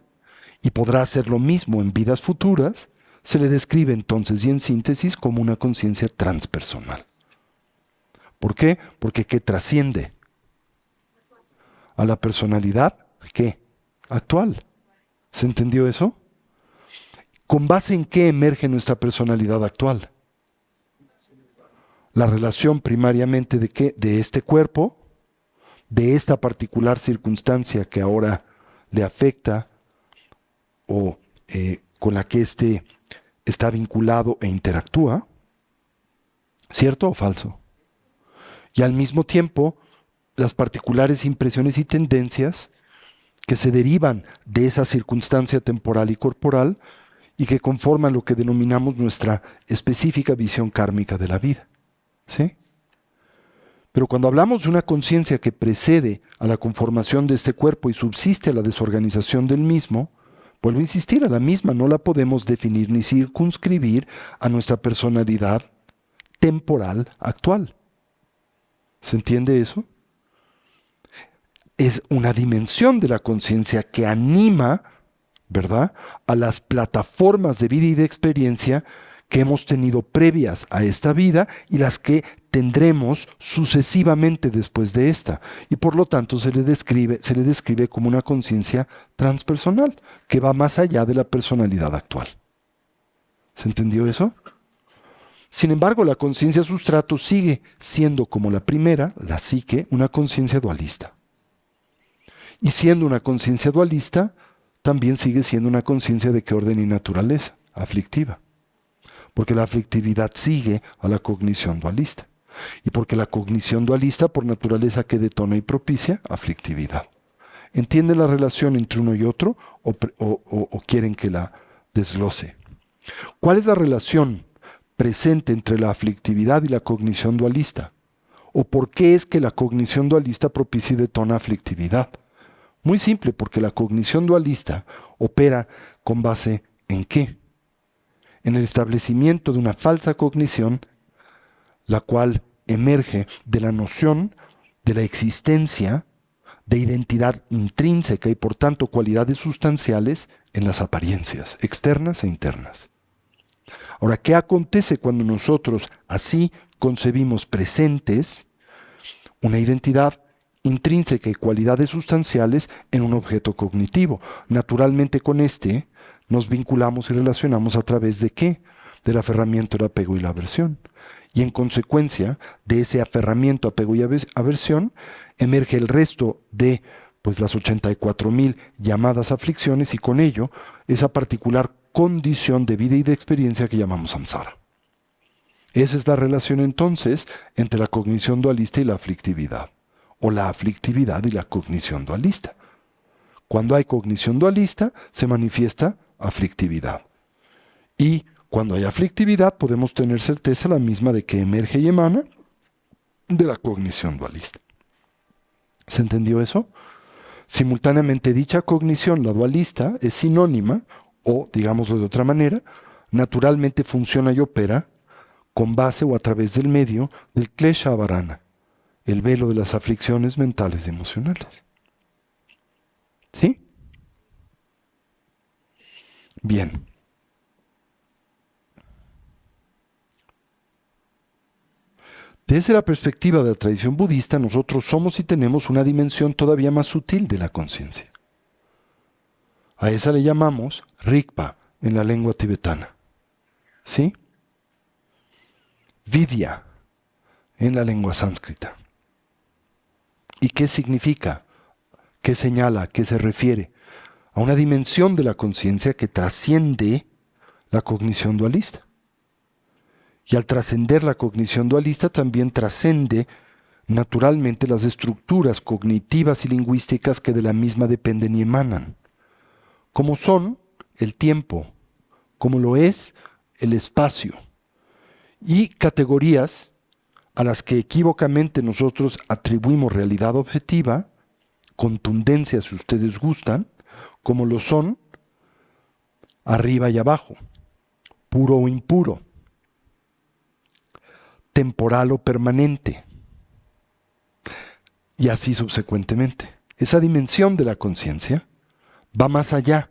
y podrá hacer lo mismo en vidas futuras, se le describe entonces y en síntesis como una conciencia transpersonal. ¿Por qué? Porque ¿qué trasciende? A la personalidad, ¿qué? Actual. ¿Se entendió eso? ¿Con base en qué emerge nuestra personalidad actual? La relación primariamente de qué? De este cuerpo, de esta particular circunstancia que ahora le afecta o con la que éste está vinculado e interactúa, ¿cierto o falso? Y al mismo tiempo, las particulares impresiones y tendencias que se derivan de esa circunstancia temporal y corporal y que conforman lo que denominamos nuestra específica visión kármica de la vida. ¿Sí? Pero cuando hablamos de una conciencia que precede a la conformación de este cuerpo y subsiste a la desorganización del mismo, vuelvo a insistir, a la misma no la podemos definir ni circunscribir a nuestra personalidad temporal actual. ¿Se entiende eso? Es una dimensión de la conciencia que anima, ¿verdad?, a las plataformas de vida y de experiencia que hemos tenido previas a esta vida y las que tendremos sucesivamente después de esta. Y por lo tanto se le describe como una conciencia transpersonal, que va más allá de la personalidad actual. ¿Se entendió eso? Sin embargo, la conciencia sustrato sigue siendo, como la primera, la psique, una conciencia dualista. Y siendo una conciencia dualista, también sigue siendo una conciencia de qué orden y naturaleza, aflictiva. Porque la aflictividad sigue a la cognición dualista. Y porque la cognición dualista por naturaleza que detona y propicia aflictividad. ¿Entienden la relación entre uno y otro o quieren que la desglose? ¿Cuál es la relación presente entre la aflictividad y la cognición dualista? ¿O por qué es que la cognición dualista propicia y detona aflictividad? Muy simple, porque la cognición dualista opera con base ¿en qué? En el establecimiento de una falsa cognición, la cual emerge de la noción de la existencia de identidad intrínseca y por tanto cualidades sustanciales en las apariencias externas e internas. Ahora, ¿qué acontece cuando nosotros así concebimos presentes una identidad intrínseca y cualidades sustanciales en un objeto cognitivo? Naturalmente con este nos vinculamos y relacionamos a través de ¿qué? Del aferramiento, el apego y la aversión. Y en consecuencia de ese aferramiento, apego y aversión, emerge el resto de pues, las 84,000 llamadas aflicciones y con ello esa particular condición de vida y de experiencia que llamamos samsara. Esa es la relación entonces entre la cognición dualista y la aflictividad, o la aflictividad y la cognición dualista. Cuando hay cognición dualista, se manifiesta aflictividad. Y cuando hay aflictividad, podemos tener certeza la misma de que emerge y emana de la cognición dualista. ¿Se entendió eso? Simultáneamente, dicha cognición, la dualista, es sinónima, o digámoslo de otra manera, naturalmente funciona y opera con base o a través del medio del klesha avarana, el velo de las aflicciones mentales y emocionales. ¿Sí? Bien. Desde la perspectiva de la tradición budista, nosotros somos y tenemos una dimensión todavía más sutil de la conciencia. A esa le llamamos Rigpa en la lengua tibetana. ¿Sí? Vidya en la lengua sánscrita. ¿Y qué significa? ¿Qué señala? ¿Qué se refiere? A una dimensión de la conciencia que trasciende la cognición dualista. Y al trascender la cognición dualista también trascende naturalmente las estructuras cognitivas y lingüísticas que de la misma dependen y emanan, como son el tiempo, como lo es el espacio, y categorías a las que equívocamente nosotros atribuimos realidad objetiva, contundencia si ustedes gustan, como lo son arriba y abajo, puro o impuro, temporal o permanente, y así subsecuentemente. Esa dimensión de la conciencia va más allá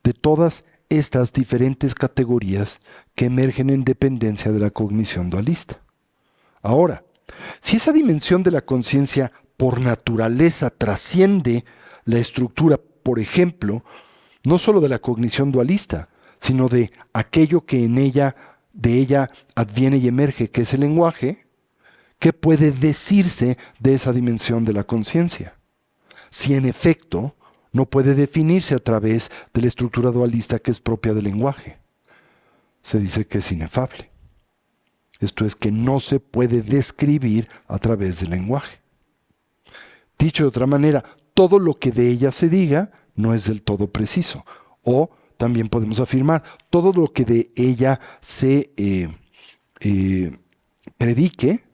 de todas estas diferentes categorías que emergen en dependencia de la cognición dualista. Ahora, si esa dimensión de la conciencia por naturaleza trasciende la estructura, por ejemplo, no solo de la cognición dualista, sino de aquello que de ella adviene y emerge, que es el lenguaje, ¿qué puede decirse de esa dimensión de la conciencia? Si en efecto no puede definirse a través de la estructura dualista que es propia del lenguaje. Se dice que es inefable. Esto es que no se puede describir a través del lenguaje. Dicho de otra manera, todo lo que de ella se diga no es del todo preciso. O también podemos afirmar, todo lo que de ella se predique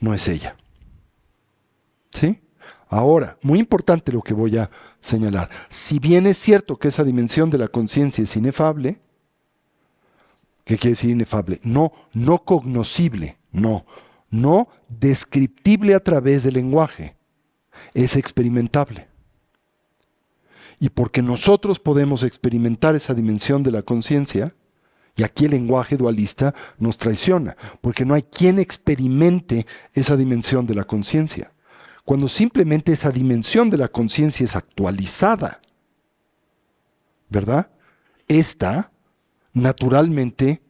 no es ella. ¿Sí? Ahora, muy importante lo que voy a señalar. Si bien es cierto que esa dimensión de la conciencia es inefable, ¿qué quiere decir inefable? No cognoscible, no descriptible a través del lenguaje, es experimentable. Y porque nosotros podemos experimentar esa dimensión de la conciencia, y aquí el lenguaje dualista nos traiciona, porque no hay quien experimente esa dimensión de la conciencia. Cuando simplemente esa dimensión de la conciencia es actualizada, ¿verdad? Esta naturalmente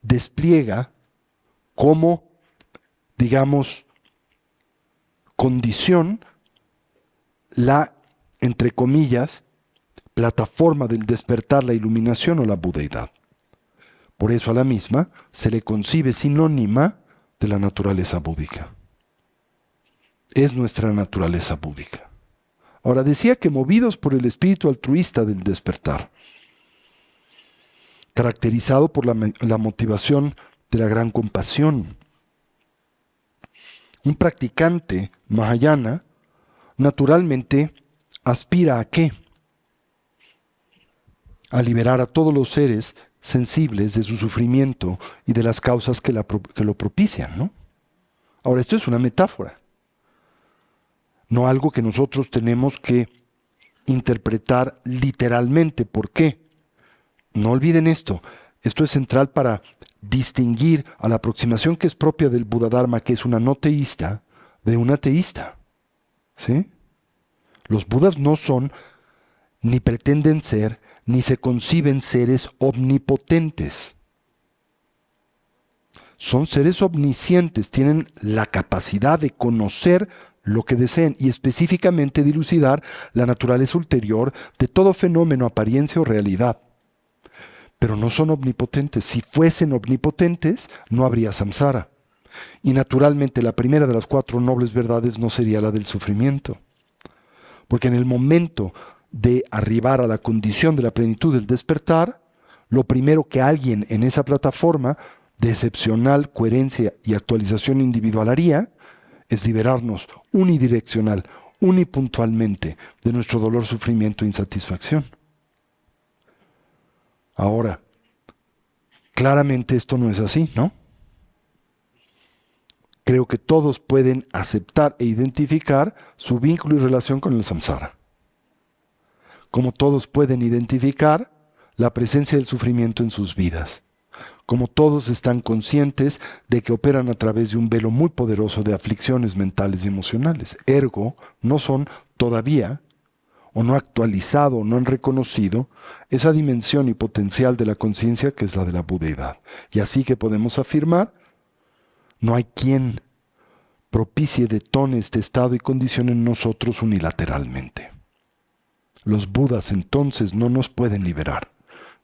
despliega como, digamos, condición la, entre comillas, plataforma del despertar, la iluminación o la budeidad. Por eso a la misma se le concibe sinónima de la naturaleza búdica. Es nuestra naturaleza búdica. Ahora, decía que movidos por el espíritu altruista del despertar, caracterizado por la motivación de la gran compasión, un practicante mahayana naturalmente aspira ¿a qué? A liberar a todos los seres sensibles de su sufrimiento y de las causas que lo propician, ¿no? Ahora, esto es una metáfora, no algo que nosotros tenemos que interpretar literalmente. ¿Por qué? No olviden esto. Esto es central para distinguir a la aproximación que es propia del Buda Dharma, que es una no teísta, de una teísta. ¿Sí? Los Budas no son, ni pretenden ser, ni se conciben seres omnipotentes. Son seres omniscientes, tienen la capacidad de conocer lo que deseen y específicamente dilucidar la naturaleza ulterior de todo fenómeno, apariencia o realidad. Pero no son omnipotentes. Si fuesen omnipotentes, no habría samsara. Y naturalmente la primera de las 4 nobles verdades no sería la del sufrimiento. Porque en el momento de arribar a la condición de la plenitud del despertar, lo primero que alguien en esa plataforma de excepcional coherencia y actualización individual haría es liberarnos unidireccional, unipuntualmente de nuestro dolor, sufrimiento e insatisfacción. Ahora, claramente esto no es así, ¿no? Creo que todos pueden aceptar e identificar su vínculo y relación con el samsara. Como todos pueden identificar la presencia del sufrimiento en sus vidas. Como todos están conscientes de que operan a través de un velo muy poderoso de aflicciones mentales y emocionales. Ergo, no son todavía, o no actualizado, o no han reconocido esa dimensión y potencial de la conciencia que es la de la budeidad. Y así que podemos afirmar, no hay quien propicie, detone este estado y condición en nosotros unilateralmente. Los Budas entonces no nos pueden liberar.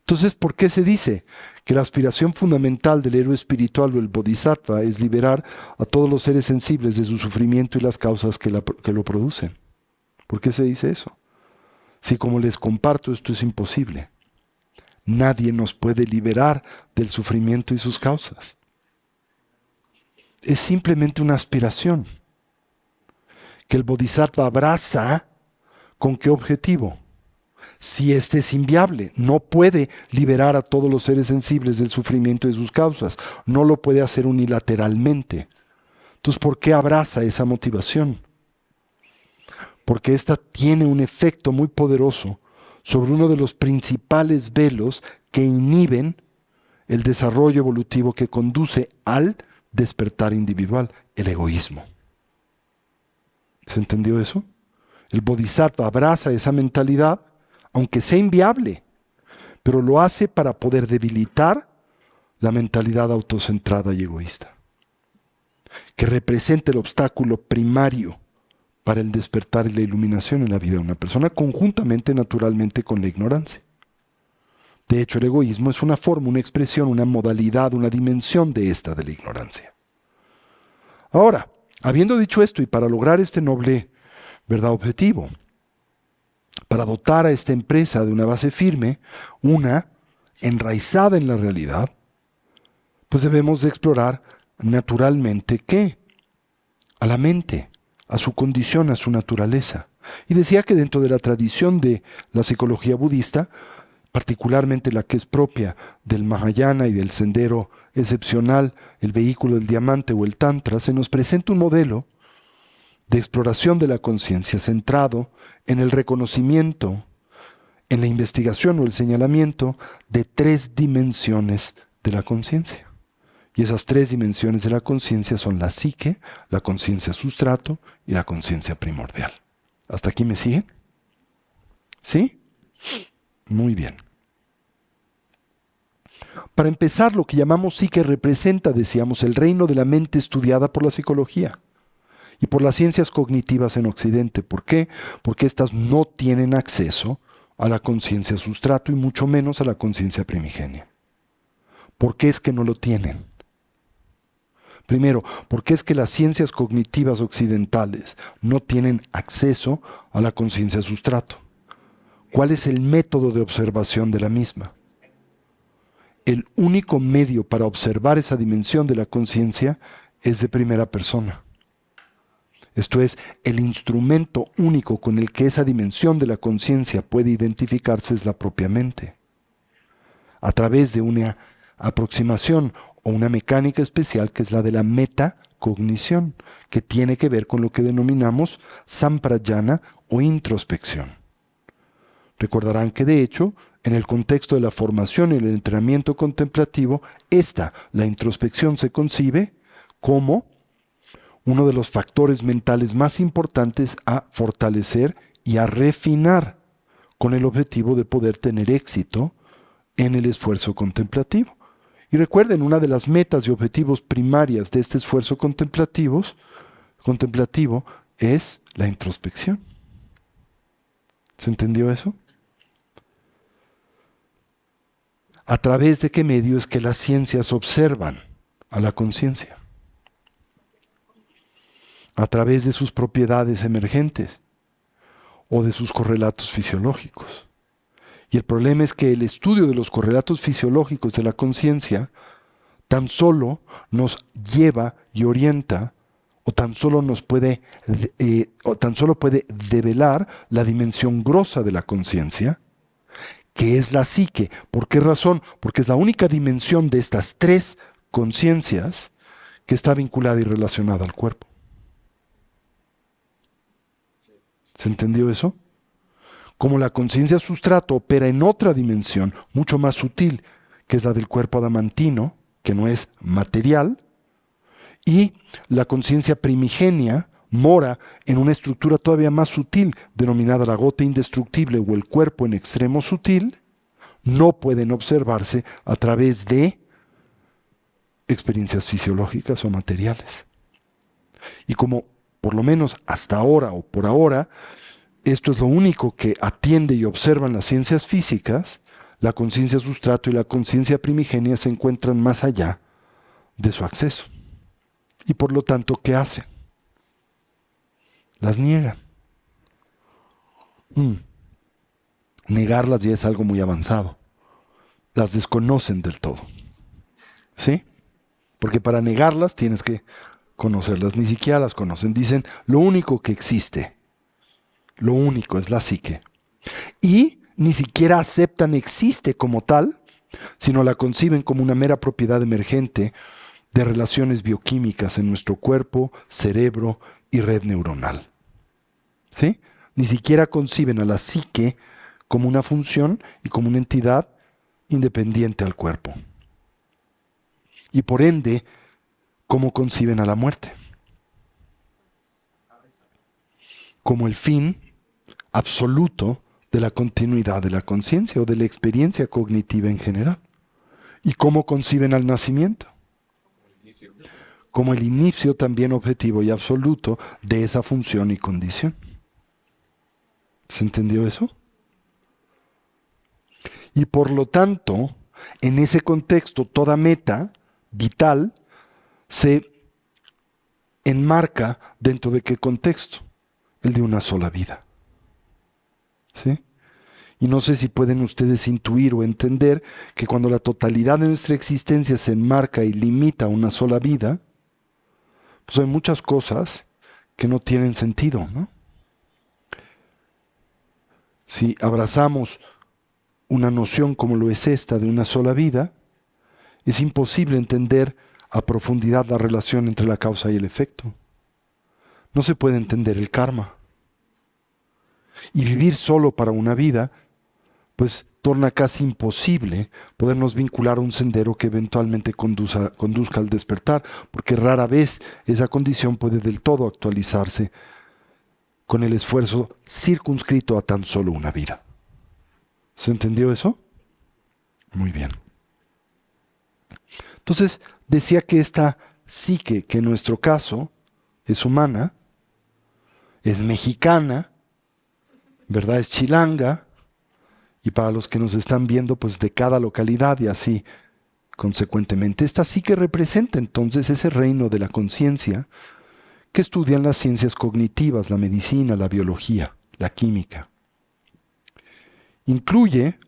Entonces, ¿por qué se dice que la aspiración fundamental del héroe espiritual o el bodhisattva es liberar a todos los seres sensibles de su sufrimiento y las causas que lo producen? ¿Por qué se dice eso? Si, como les comparto, esto es imposible. Nadie nos puede liberar del sufrimiento y sus causas. Es simplemente una aspiración que el bodhisattva abraza. ¿Con qué objetivo? Si este es inviable, no puede liberar a todos los seres sensibles del sufrimiento y de sus causas, no lo puede hacer unilateralmente. Entonces, ¿por qué abraza esa motivación? Porque esta tiene un efecto muy poderoso sobre uno de los principales velos que inhiben el desarrollo evolutivo que conduce al despertar individual, el egoísmo. ¿Se entendió eso? El bodhisattva abraza esa mentalidad, aunque sea inviable, pero lo hace para poder debilitar la mentalidad autocentrada y egoísta, que representa el obstáculo primario para el despertar y la iluminación en la vida de una persona, conjuntamente, naturalmente, con la ignorancia. De hecho, el egoísmo es una forma, una expresión, una modalidad, una dimensión de esta de la ignorancia. Ahora, habiendo dicho esto y para lograr este noble objetivo, para dotar a esta empresa de una base firme, una enraizada en la realidad, pues debemos de explorar naturalmente ¿qué? A la mente, a su condición, a su naturaleza. Y decía que dentro de la tradición de la psicología budista, particularmente la que es propia del Mahayana y del sendero excepcional, el vehículo del diamante o el Tantra, se nos presenta un modelo de exploración de la conciencia centrado en el reconocimiento, en la investigación o el señalamiento de 3 dimensiones de la conciencia. Y esas 3 dimensiones de la conciencia son la psique, la conciencia sustrato y la conciencia primordial. ¿Hasta aquí me siguen? ¿Sí? Muy bien. Para empezar, lo que llamamos psique representa, decíamos, el reino de la mente estudiada por la psicología y por las ciencias cognitivas en Occidente. ¿Por qué? Porque éstas no tienen acceso a la conciencia sustrato y mucho menos a la conciencia primigenia. ¿Por qué es que no lo tienen? Primero, ¿por qué es que las ciencias cognitivas occidentales no tienen acceso a la conciencia sustrato? ¿Cuál es el método de observación de la misma? El único medio para observar esa dimensión de la conciencia es de primera persona. Esto es, el instrumento único con el que esa dimensión de la conciencia puede identificarse es la propia mente. A través de una aproximación o una mecánica especial que es la de la metacognición, que tiene que ver con lo que denominamos samprayana o introspección. Recordarán que de hecho, en el contexto de la formación y el entrenamiento contemplativo, la introspección se concibe como uno de los factores mentales más importantes a fortalecer y a refinar con el objetivo de poder tener éxito en el esfuerzo contemplativo. Y recuerden, una de las metas y objetivos primarias de este esfuerzo contemplativo es la introspección. ¿Se entendió eso? ¿A través de qué medio es que las ciencias observan a la conciencia? A través de sus propiedades emergentes o de sus correlatos fisiológicos. Y el problema es que el estudio de los correlatos fisiológicos de la conciencia tan solo nos lleva y orienta o tan solo puede develar la dimensión grosa de la conciencia, que es la psique. ¿Por qué razón? Porque es la única dimensión de estas tres conciencias que está vinculada y relacionada al cuerpo. ¿Se entendió eso? Como la conciencia sustrato opera en otra dimensión, mucho más sutil, que es la del cuerpo adamantino, que no es material, y la conciencia primigenia mora en una estructura todavía más sutil, denominada la gota indestructible o el cuerpo en extremo sutil, no pueden observarse a través de experiencias fisiológicas o materiales. Y como por lo menos hasta ahora o por ahora, esto es lo único que atiende y observan las ciencias físicas, la conciencia sustrato y la conciencia primigenia se encuentran más allá de su acceso. Y por lo tanto, ¿qué hacen? Las niegan. Negarlas ya es algo muy avanzado. Las desconocen del todo. ¿Sí? Porque para negarlas tienes que conocerlas. Ni siquiera las conocen. Dicen, lo único que existe, lo único es la psique. Y ni siquiera aceptan existe como tal, sino la conciben como una mera propiedad emergente de relaciones bioquímicas en nuestro cuerpo, cerebro y red neuronal. ¿Sí? Ni siquiera conciben a la psique como una función y como una entidad independiente al cuerpo. Y por ende, ¿cómo conciben a la muerte? Como el fin absoluto de la continuidad de la conciencia o de la experiencia cognitiva en general. ¿Y cómo conciben al nacimiento? Como el inicio también objetivo y absoluto de esa función y condición. ¿Se entendió eso? Y por lo tanto, en ese contexto, toda meta vital se enmarca dentro de qué contexto? El de una sola vida. ¿Sí? Y no sé si pueden ustedes intuir o entender que cuando la totalidad de nuestra existencia se enmarca y limita a una sola vida, pues hay muchas cosas que no tienen sentido, ¿no? Si abrazamos una noción como lo es esta de una sola vida, es imposible entender a profundidad la relación entre la causa y el efecto. No se puede entender el karma. Y vivir solo para una vida, pues torna casi imposible podernos vincular a un sendero que eventualmente conduzca al despertar, porque rara vez esa condición puede del todo actualizarse con el esfuerzo circunscrito a tan solo una vida. ¿Se entendió eso? Muy bien. Entonces, decía que esta psique, que en nuestro caso es humana, es mexicana, ¿verdad? Es chilanga, y para los que nos están viendo, pues de cada localidad y así consecuentemente. Esta psique representa entonces ese reino de la conciencia que estudian las ciencias cognitivas, la medicina, la biología, la química. Incluye,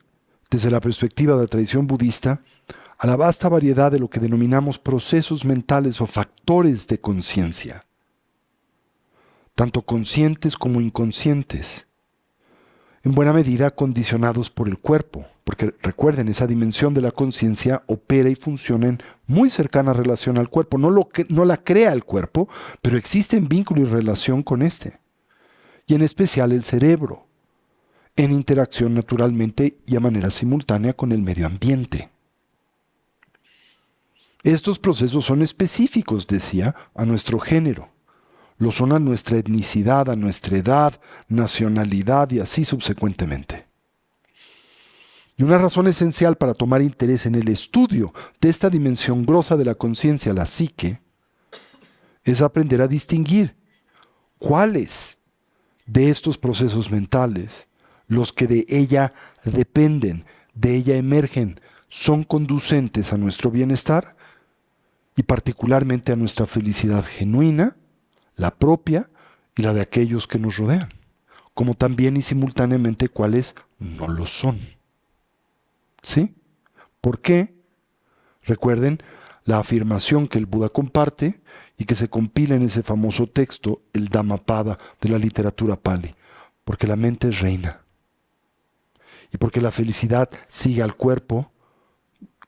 desde la perspectiva de la tradición budista, a la vasta variedad de lo que denominamos procesos mentales o factores de conciencia, tanto conscientes como inconscientes, en buena medida condicionados por el cuerpo, porque recuerden, esa dimensión de la conciencia opera y funciona en muy cercana relación al cuerpo. No la crea el cuerpo, pero existe en vínculo y relación con este, y en especial el cerebro, en interacción naturalmente y a manera simultánea con el medio ambiente. Estos procesos son específicos, decía, a nuestro género. Lo son a nuestra etnicidad, a nuestra edad, nacionalidad y así subsecuentemente. Y una razón esencial para tomar interés en el estudio de esta dimensión grosa de la conciencia, la psique, es aprender a distinguir cuáles de estos procesos mentales, los que de ella dependen, de ella emergen, son conducentes a nuestro bienestar y particularmente a nuestra felicidad genuina, la propia y la de aquellos que nos rodean, como también y simultáneamente cuáles no lo son. ¿Sí? ¿Por qué? Recuerden la afirmación que el Buda comparte y que se compila en ese famoso texto, el Dhammapada de la literatura Pali, porque la mente es reina y porque la felicidad sigue al cuerpo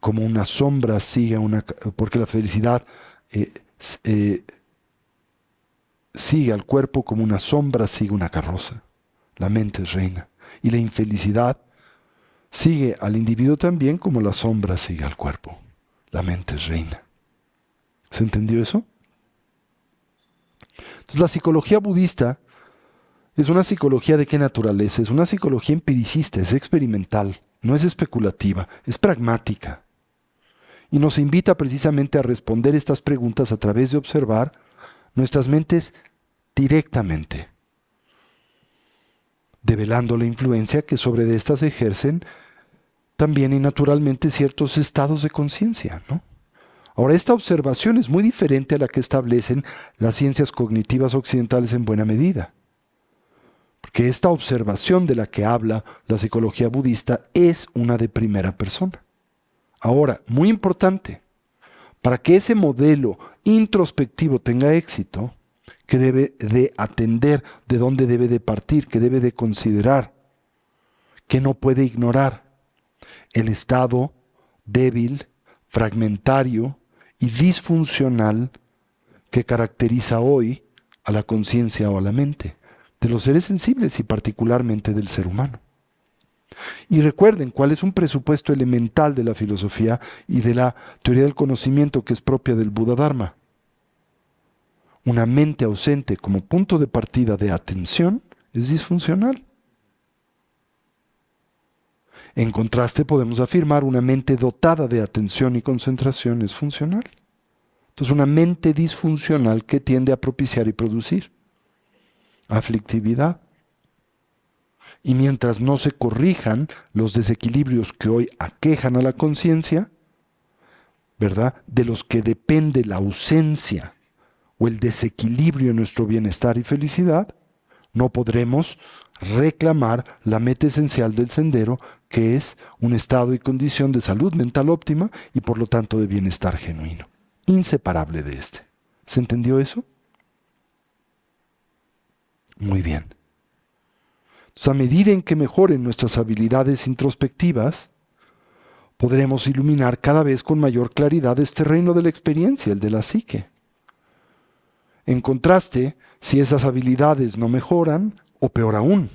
como una sombra sigue a una, porque la felicidad sigue al cuerpo como una sombra sigue una carroza. La mente es reina y la infelicidad sigue al individuo también como la sombra sigue al cuerpo. La mente es reina. ¿Se entendió eso? Entonces la psicología budista es una psicología ¿de qué naturaleza? Es una psicología empiricista, es experimental, no es especulativa, es pragmática. Y nos invita precisamente a responder estas preguntas a través de observar nuestras mentes directamente, develando la influencia que sobre estas ejercen también y naturalmente ciertos estados de conciencia, ¿no? Ahora, esta observación es muy diferente a la que establecen las ciencias cognitivas occidentales en buena medida, porque esta observación de la que habla la psicología budista es una de primera persona. Ahora, muy importante, para que ese modelo introspectivo tenga éxito, que debe de atender, de dónde debe de partir, que debe de considerar, que no puede ignorar el estado débil, fragmentario y disfuncional que caracteriza hoy a la conciencia o a la mente de los seres sensibles y particularmente del ser humano. Y recuerden cuál es un presupuesto elemental de la filosofía y de la teoría del conocimiento que es propia del Buda Dharma. Una mente ausente como punto de partida de atención es disfuncional. En contraste, podemos afirmar una mente dotada de atención y concentración es funcional. Entonces, una mente disfuncional que tiende a propiciar y producir aflictividad. Y mientras no se corrijan los desequilibrios que hoy aquejan a la conciencia, ¿verdad?, de los que depende la ausencia o el desequilibrio en nuestro bienestar y felicidad, no podremos reclamar la meta esencial del sendero, que es un estado y condición de salud mental óptima y por lo tanto de bienestar genuino, inseparable de este. ¿Se entendió eso? Muy bien. Entonces, a medida en que mejoren nuestras habilidades introspectivas, podremos iluminar cada vez con mayor claridad este reino de la experiencia, el de la psique. En contraste, si esas habilidades no mejoran, o peor aún,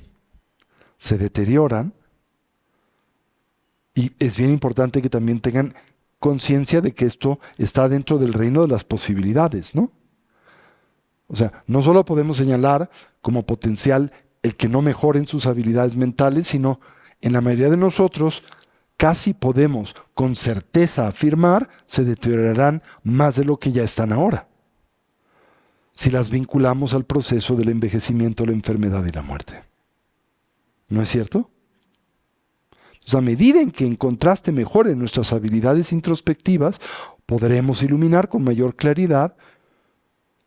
se deterioran, y es bien importante que también tengan conciencia de que esto está dentro del reino de las posibilidades, ¿no? O sea, no solo podemos señalar como potencial el que no mejoren sus habilidades mentales, sino en la mayoría de nosotros casi podemos con certeza afirmar se deteriorarán más de lo que ya están ahora, si las vinculamos al proceso del envejecimiento, la enfermedad y la muerte. ¿No es cierto? Entonces, a medida en que en contraste mejoren nuestras habilidades introspectivas, podremos iluminar con mayor claridad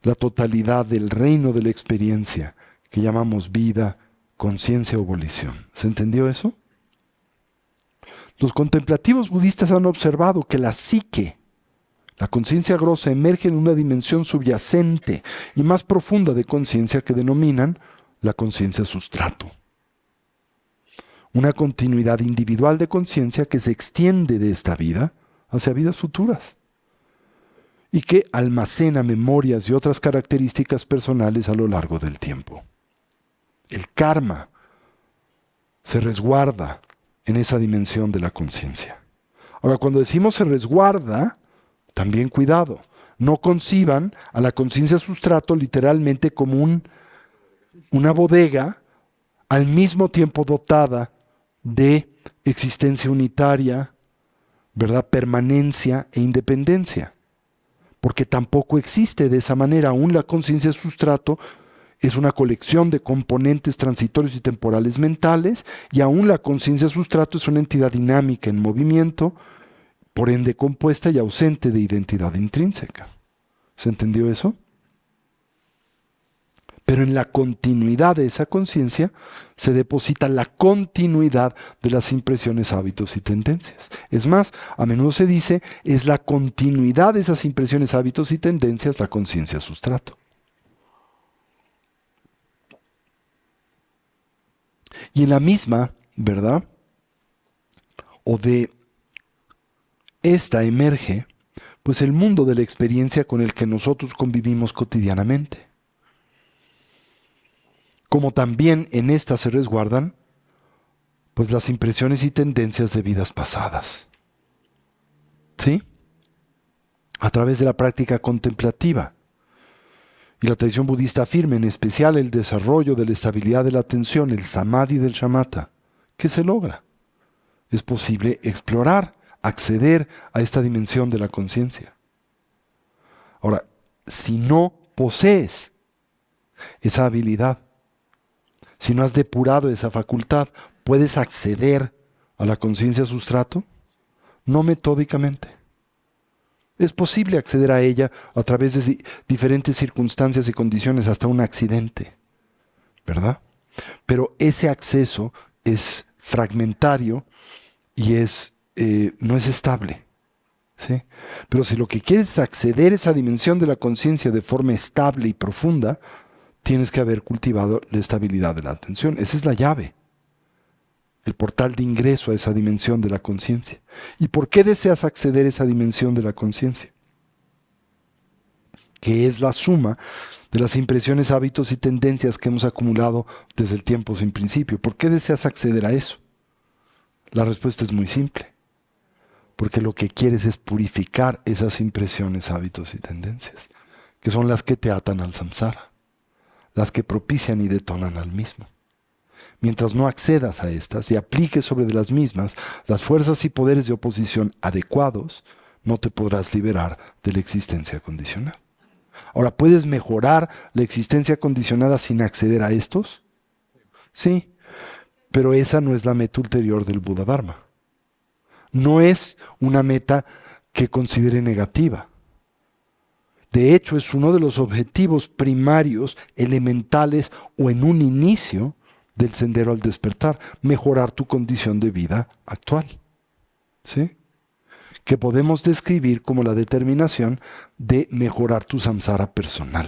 la totalidad del reino de la experiencia que llamamos vida, conciencia o volición. ¿Se entendió eso? Los contemplativos budistas han observado que la psique, la conciencia grosa, emerge en una dimensión subyacente y más profunda de conciencia que denominan la conciencia sustrato. Una continuidad individual de conciencia que se extiende de esta vida hacia vidas futuras y que almacena memorias y otras características personales a lo largo del tiempo. El karma se resguarda en esa dimensión de la conciencia. Ahora, cuando decimos se resguarda, también cuidado, no conciban a la conciencia sustrato literalmente como una bodega al mismo tiempo dotada de existencia unitaria, ¿verdad? Permanencia e independencia. Porque tampoco existe de esa manera. Aún la conciencia sustrato es una colección de componentes transitorios y temporales mentales, y aún la conciencia sustrato es una entidad dinámica en movimiento, por ende compuesta y ausente de identidad intrínseca. ¿Se entendió eso? Pero en la continuidad de esa conciencia se deposita la continuidad de las impresiones, hábitos y tendencias. Es más, a menudo se dice, es la continuidad de esas impresiones, hábitos y tendencias la conciencia sustrato. Y en la misma, ¿verdad? O de esta emerge, pues el mundo de la experiencia con el que nosotros convivimos cotidianamente. Como también en esta se resguardan, pues las impresiones y tendencias de vidas pasadas. ¿Sí? A través de la práctica contemplativa. Y la tradición budista afirma en especial el desarrollo de la estabilidad de la atención, el samadhi del shamatha. ¿Qué se logra? Es posible explorar, acceder a esta dimensión de la conciencia. Ahora, si no posees esa habilidad, si no has depurado esa facultad, ¿puedes acceder a la conciencia sustrato? No metódicamente. Es posible acceder a ella a través de diferentes circunstancias y condiciones, hasta un accidente, ¿verdad? Pero ese acceso es fragmentario y no es estable, ¿sí? Pero si lo que quieres es acceder a esa dimensión de la conciencia de forma estable y profunda, tienes que haber cultivado la estabilidad de la atención. Esa es la llave, el portal de ingreso a esa dimensión de la conciencia. ¿Y por qué deseas acceder a esa dimensión de la conciencia? Que es la suma de las impresiones, hábitos y tendencias que hemos acumulado desde el tiempo sin principio. ¿Por qué deseas acceder a eso? La respuesta es muy simple. Porque lo que quieres es purificar esas impresiones, hábitos y tendencias, que son las que te atan al samsara, las que propician y detonan al mismo. Mientras no accedas a estas y apliques sobre de las mismas las fuerzas y poderes de oposición adecuados, no te podrás liberar de la existencia condicionada. Ahora, ¿puedes mejorar la existencia condicionada sin acceder a estos? Sí, pero esa no es la meta ulterior del Buda Dharma. No es una meta que considere negativa. De hecho, es uno de los objetivos primarios, elementales o en un inicio del sendero al despertar, mejorar tu condición de vida actual. ¿Sí? Que podemos describir como la determinación de mejorar tu samsara personal.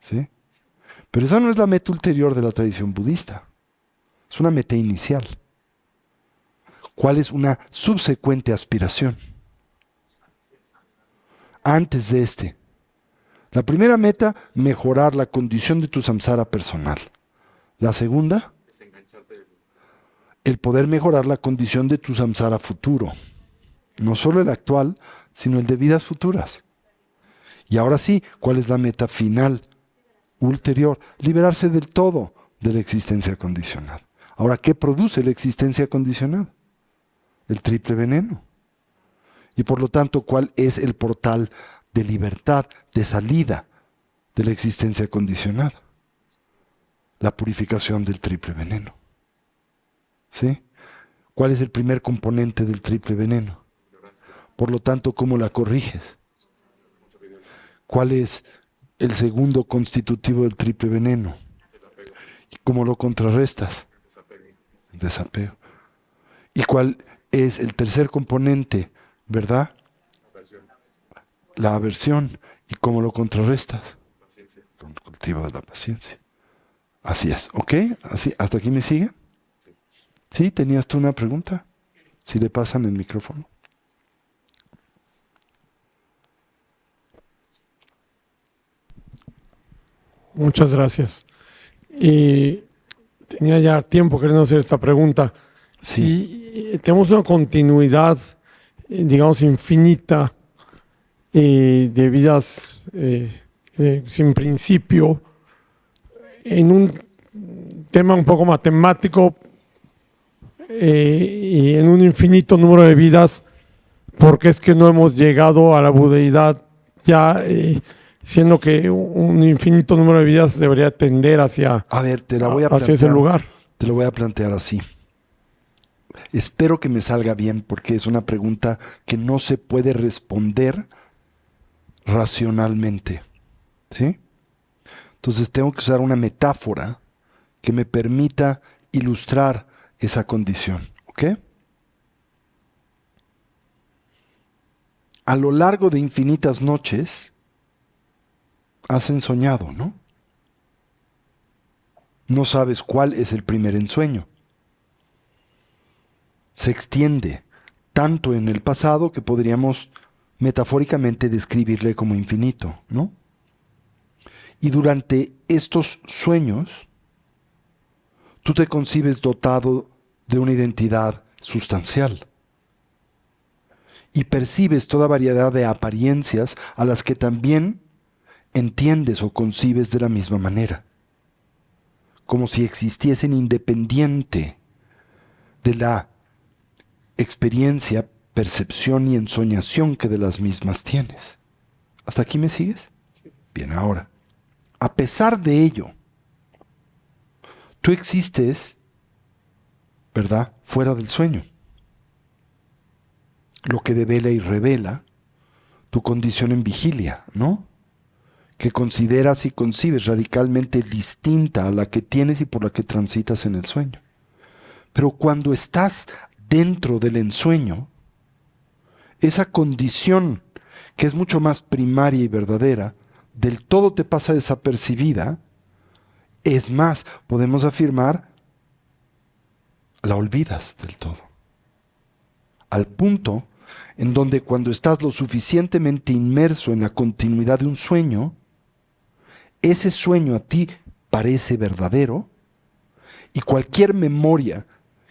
¿Sí? Pero esa no es la meta ulterior de la tradición budista. Es una meta inicial. ¿Cuál es una subsecuente aspiración? Antes de este. La primera meta, mejorar la condición de tu samsara personal. La segunda, el poder mejorar la condición de tu samsara futuro. No solo el actual, sino el de vidas futuras. Y ahora sí, ¿cuál es la meta final, ulterior? Liberarse del todo de la existencia condicional. Ahora, ¿qué produce la existencia condicional? El triple veneno. Y por lo tanto, ¿cuál es el portal de libertad, de salida de la existencia condicionada? La purificación del triple veneno. ¿Sí? ¿Cuál es el primer componente del triple veneno? Por lo tanto, ¿cómo la corriges? ¿Cuál es el segundo constitutivo del triple veneno? ¿Y cómo lo contrarrestas? Desapego. ¿Y cuál es el tercer componente, verdad? La aversión. ¿Y cómo lo contrarrestas? Con el cultivo de la paciencia. Así es, ¿ok? Así, ¿hasta aquí me sigue? ¿Sí? ¿Tenías tú una pregunta? Si le pasan el micrófono. Muchas gracias. Y tenía ya tiempo queriendo hacer esta pregunta. Sí. Si tenemos una continuidad, digamos, infinita de vidas sin principio, en un tema un poco matemático y en un infinito número de vidas, ¿por qué es que no hemos llegado a la budeidad ya? Siendo que un infinito número de vidas debería tender hacia, A ver, te la voy a hacia ese plantear. lugar. Te lo voy a plantear así. Espero que me salga bien porque es una pregunta que no se puede responder racionalmente. ¿Sí? Entonces tengo que usar una metáfora que me permita ilustrar esa condición. ¿Ok? A lo largo de infinitas noches has ensoñado, ¿no? No sabes cuál es el primer ensueño. Se extiende tanto en el pasado que podríamos metafóricamente describirle como infinito, ¿no? Y durante estos sueños, tú te concibes dotado de una identidad sustancial y percibes toda variedad de apariencias a las que también entiendes o concibes de la misma manera, como si existiesen independiente de la experiencia, percepción y ensoñación que de las mismas tienes. ¿Hasta aquí me sigues? Bien, ahora, a pesar de ello, tú existes, ¿verdad?, fuera del sueño, lo que devela y revela tu condición en vigilia, ¿no? Que consideras y concibes radicalmente distinta a la que tienes y por la que transitas en el sueño. Pero cuando estás dentro del ensueño, esa condición que es mucho más primaria y verdadera, del todo te pasa desapercibida. Es más, podemos afirmar, la olvidas del todo. Al punto en donde cuando estás lo suficientemente inmerso en la continuidad de un sueño, ese sueño a ti parece verdadero y cualquier memoria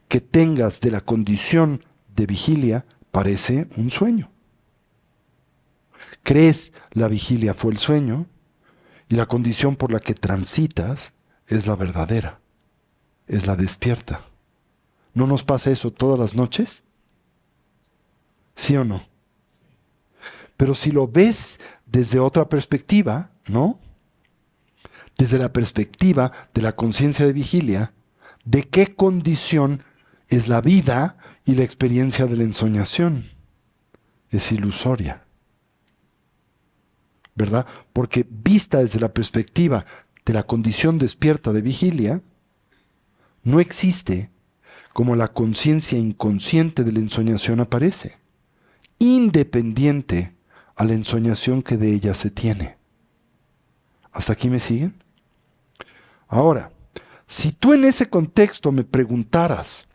que tengas de la condición de vigilia parece un sueño. Crees la vigilia fue el sueño y la condición por la que transitas es la verdadera, es la despierta. ¿No nos pasa eso todas las noches? ¿Sí o no? Pero si lo ves desde otra perspectiva, ¿no? Desde la perspectiva de la conciencia de vigilia, ¿de qué condición es la vida y la experiencia de la ensoñación? Es ilusoria, ¿verdad? Porque vista desde la perspectiva de la condición despierta de vigilia, no existe como la conciencia inconsciente de la ensoñación aparece, independiente a la ensoñación que de ella se tiene. ¿Hasta aquí me siguen? Ahora, si tú en ese contexto me preguntaras,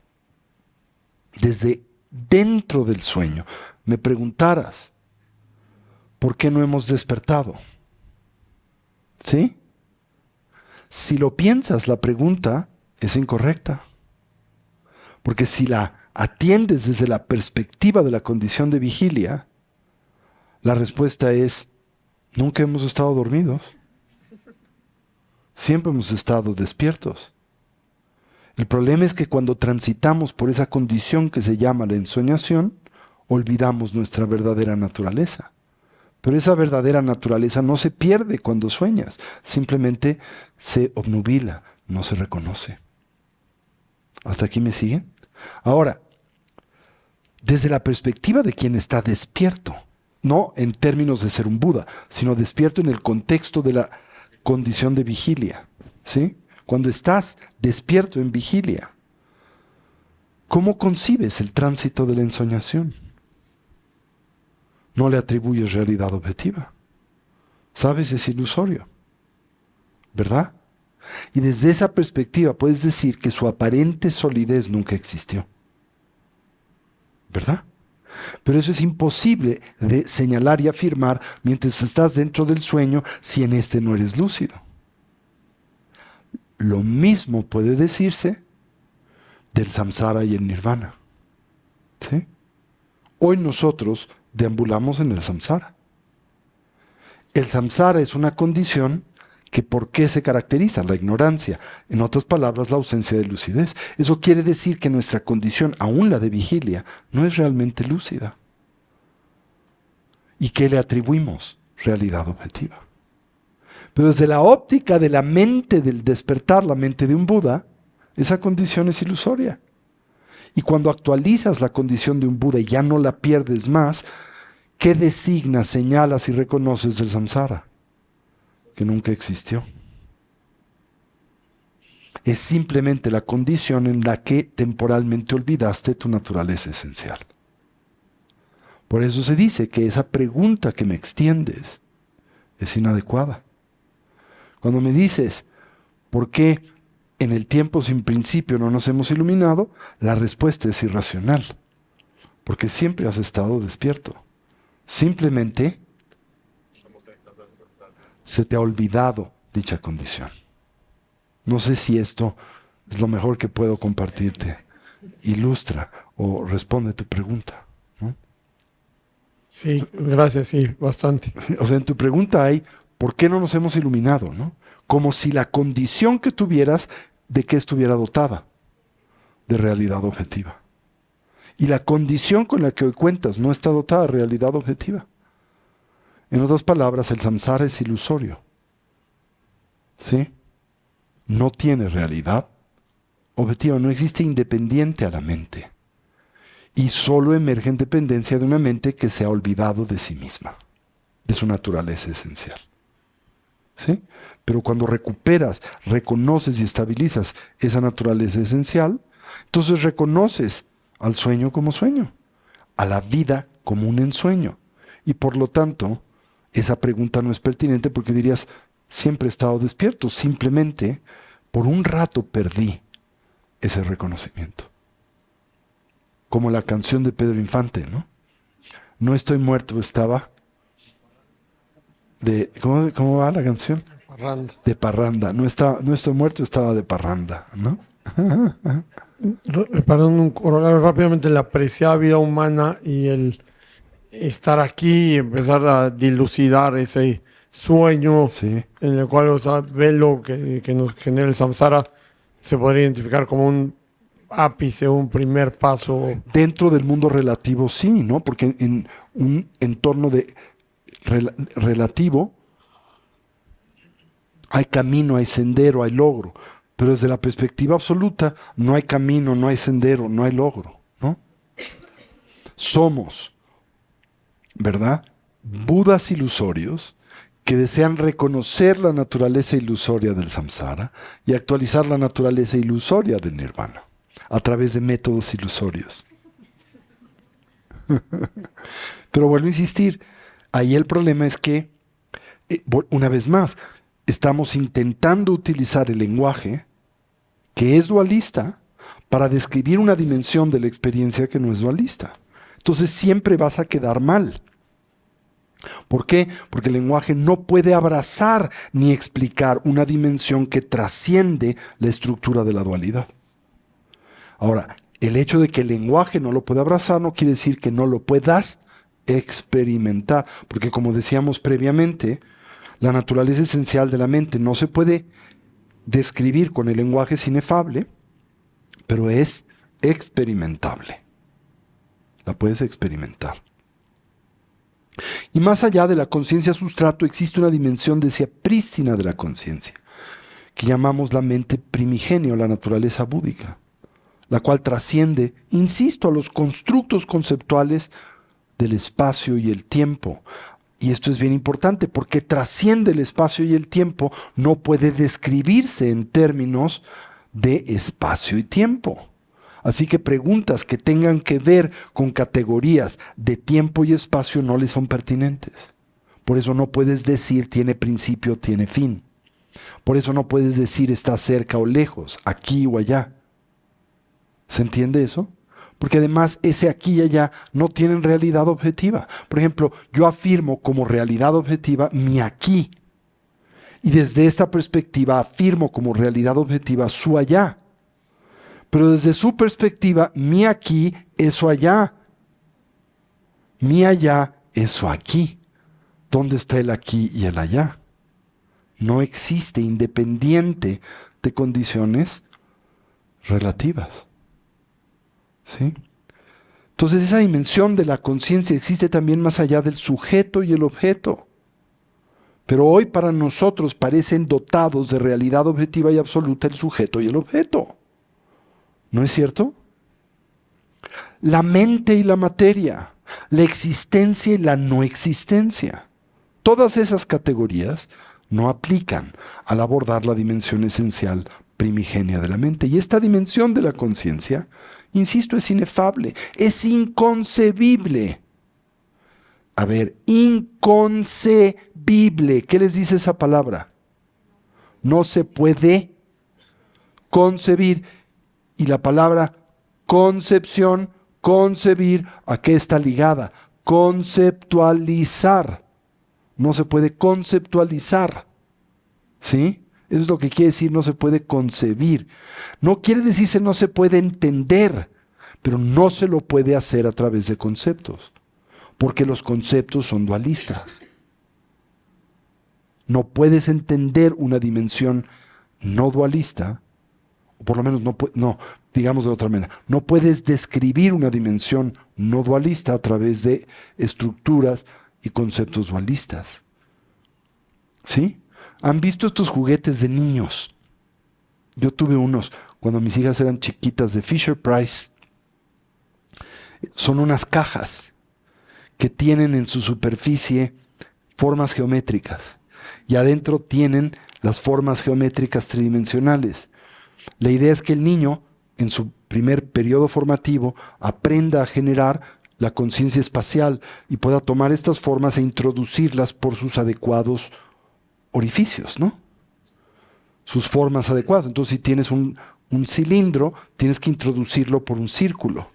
desde dentro del sueño, me preguntaras, ¿por qué no hemos despertado? ¿Sí? Si lo piensas, la pregunta es incorrecta. Porque si la atiendes desde la perspectiva de la condición de vigilia, la respuesta es, nunca hemos estado dormidos. Siempre hemos estado despiertos. El problema es que cuando transitamos por esa condición que se llama la ensoñación, olvidamos nuestra verdadera naturaleza. Pero esa verdadera naturaleza no se pierde cuando sueñas, simplemente se obnubila, no se reconoce. ¿Hasta aquí me siguen? Ahora, desde la perspectiva de quien está despierto, no en términos de ser un Buda, sino despierto en el contexto de la condición de vigilia, ¿sí? Cuando estás despierto en vigilia, ¿cómo concibes el tránsito de la ensoñación? No le atribuyes realidad objetiva. Sabes, es ilusorio, ¿verdad? Y desde esa perspectiva puedes decir que su aparente solidez nunca existió, ¿verdad? Pero eso es imposible de señalar y afirmar mientras estás dentro del sueño si en este no eres lúcido. Lo mismo puede decirse del samsara y el nirvana, ¿sí? Hoy nosotros deambulamos en el samsara. El samsara es una condición que ¿por qué se caracteriza? La ignorancia. En otras palabras, la ausencia de lucidez. Eso quiere decir que nuestra condición, aún la de vigilia, no es realmente lúcida. ¿Y qué le atribuimos? Realidad objetiva. Pero desde la óptica de la mente del despertar, la mente de un Buda, esa condición es ilusoria. Y cuando actualizas la condición de un Buda y ya no la pierdes más, ¿qué designas, señalas y reconoces del samsara? Que nunca existió. Es simplemente la condición en la que temporalmente olvidaste tu naturaleza esencial. Por eso se dice que esa pregunta que me extiendes es inadecuada. Cuando me dices, ¿por qué en el tiempo sin principio no nos hemos iluminado? La respuesta es irracional. Porque siempre has estado despierto. Simplemente se te ha olvidado dicha condición. No sé si esto es lo mejor que puedo compartirte. Ilustra o responde tu pregunta, ¿no? Sí, gracias, sí, bastante. O sea, en tu pregunta hay, ¿por qué no nos hemos iluminado, no? Como si la condición que tuvieras, ¿de qué estuviera dotada? De realidad objetiva. Y la condición con la que hoy cuentas no está dotada de realidad objetiva. En otras palabras, el samsara es ilusorio. ¿Sí? No tiene realidad objetiva, no existe independiente a la mente. Y solo emerge en dependencia de una mente que se ha olvidado de sí misma, de su naturaleza esencial. ¿Sí? Pero cuando recuperas, reconoces y estabilizas esa naturaleza esencial, entonces reconoces al sueño como sueño, a la vida como un ensueño. Y por lo tanto, esa pregunta no es pertinente porque dirías, siempre he estado despierto, simplemente por un rato perdí ese reconocimiento. Como la canción de Pedro Infante, ¿no? No estoy muerto, estaba de... ¿Cómo va la canción? Parranda. De parranda. No estoy muerto, estaba de parranda, ¿no? Perdón, un corolario rápidamente, la preciada vida humana y el estar aquí y empezar a dilucidar ese sueño Sí. en el cual, o sea, velo que nos genera el samsara se podría identificar como un ápice, un primer paso. Dentro del mundo relativo sí, ¿no? Porque en un entorno de relativo hay camino, hay sendero, hay logro. Pero desde la perspectiva absoluta no hay camino, no hay sendero, no hay logro, ¿no? Somos, ¿verdad? Budas ilusorios que desean reconocer la naturaleza ilusoria del samsara y actualizar la naturaleza ilusoria del nirvana a través de métodos ilusorios. Pero vuelvo a insistir, ahí el problema es que, una vez más, estamos intentando utilizar el lenguaje que es dualista para describir una dimensión de la experiencia que no es dualista. Entonces siempre vas a quedar mal. ¿Por qué? Porque el lenguaje no puede abrazar ni explicar una dimensión que trasciende la estructura de la dualidad. Ahora, el hecho de que el lenguaje no lo pueda abrazar no quiere decir que no lo puedas experimentar, porque como decíamos previamente, la naturaleza esencial de la mente no se puede describir con el lenguaje, es inefable, pero es experimentable. La puedes experimentar. Y más allá de la conciencia sustrato existe una dimensión, decía, prístina de la conciencia, que llamamos la mente primigenia o la naturaleza búdica. la cual trasciende, insisto, a los constructos conceptuales del espacio y el tiempo. Y esto es bien importante porque trasciende el espacio y el tiempo, no puede describirse en términos de espacio y tiempo. Así que preguntas que tengan que ver con categorías de tiempo y espacio no les son pertinentes. Por eso no puedes decir tiene principio, tiene fin. Por eso no puedes decir está cerca o lejos, aquí o allá. ¿Se entiende eso? Porque además ese aquí y allá no tienen realidad objetiva. Por ejemplo, yo afirmo como realidad objetiva mi aquí. Y desde esta perspectiva afirmo como realidad objetiva su allá. Pero desde su perspectiva, mi aquí es su allá. Mi allá es su aquí. ¿Dónde está el aquí y el allá? No existe independiente de condiciones relativas. ¿Sí? Entonces esa dimensión de la conciencia existe también más allá del sujeto y el objeto. Pero hoy para nosotros parecen dotados de realidad objetiva y absoluta el sujeto y el objeto. ¿No es cierto? La mente y la materia, la existencia y la no existencia. Todas esas categorías no aplican al abordar la dimensión esencial primigenia de la mente. Y esta dimensión de la conciencia, insisto, es inefable, es inconcebible. A ver, inconcebible. ¿Qué les dice esa palabra? No se puede concebir. Y la palabra concepción, concebir, ¿a qué está ligada? Conceptualizar. No se puede conceptualizar. ¿Sí? Eso es lo que quiere decir no se puede concebir. No quiere decirse no se puede entender, pero no se lo puede hacer a través de conceptos. Porque los conceptos son dualistas. No puedes entender una dimensión no dualista, o por lo menos no, digamos de otra manera, no puedes describir una dimensión no dualista a través de estructuras y conceptos dualistas. ¿Sí? ¿Han visto estos juguetes de niños? Yo tuve unos cuando mis hijas eran chiquitas de Fisher-Price. Son unas cajas que tienen en su superficie formas geométricas y adentro tienen las formas geométricas tridimensionales. La idea es que el niño, en su primer periodo formativo, aprenda a generar la conciencia espacial y pueda tomar estas formas e introducirlas por sus adecuados orificios, ¿no? Sus formas adecuadas. Entonces, si tienes un cilindro, tienes que introducirlo por un círculo.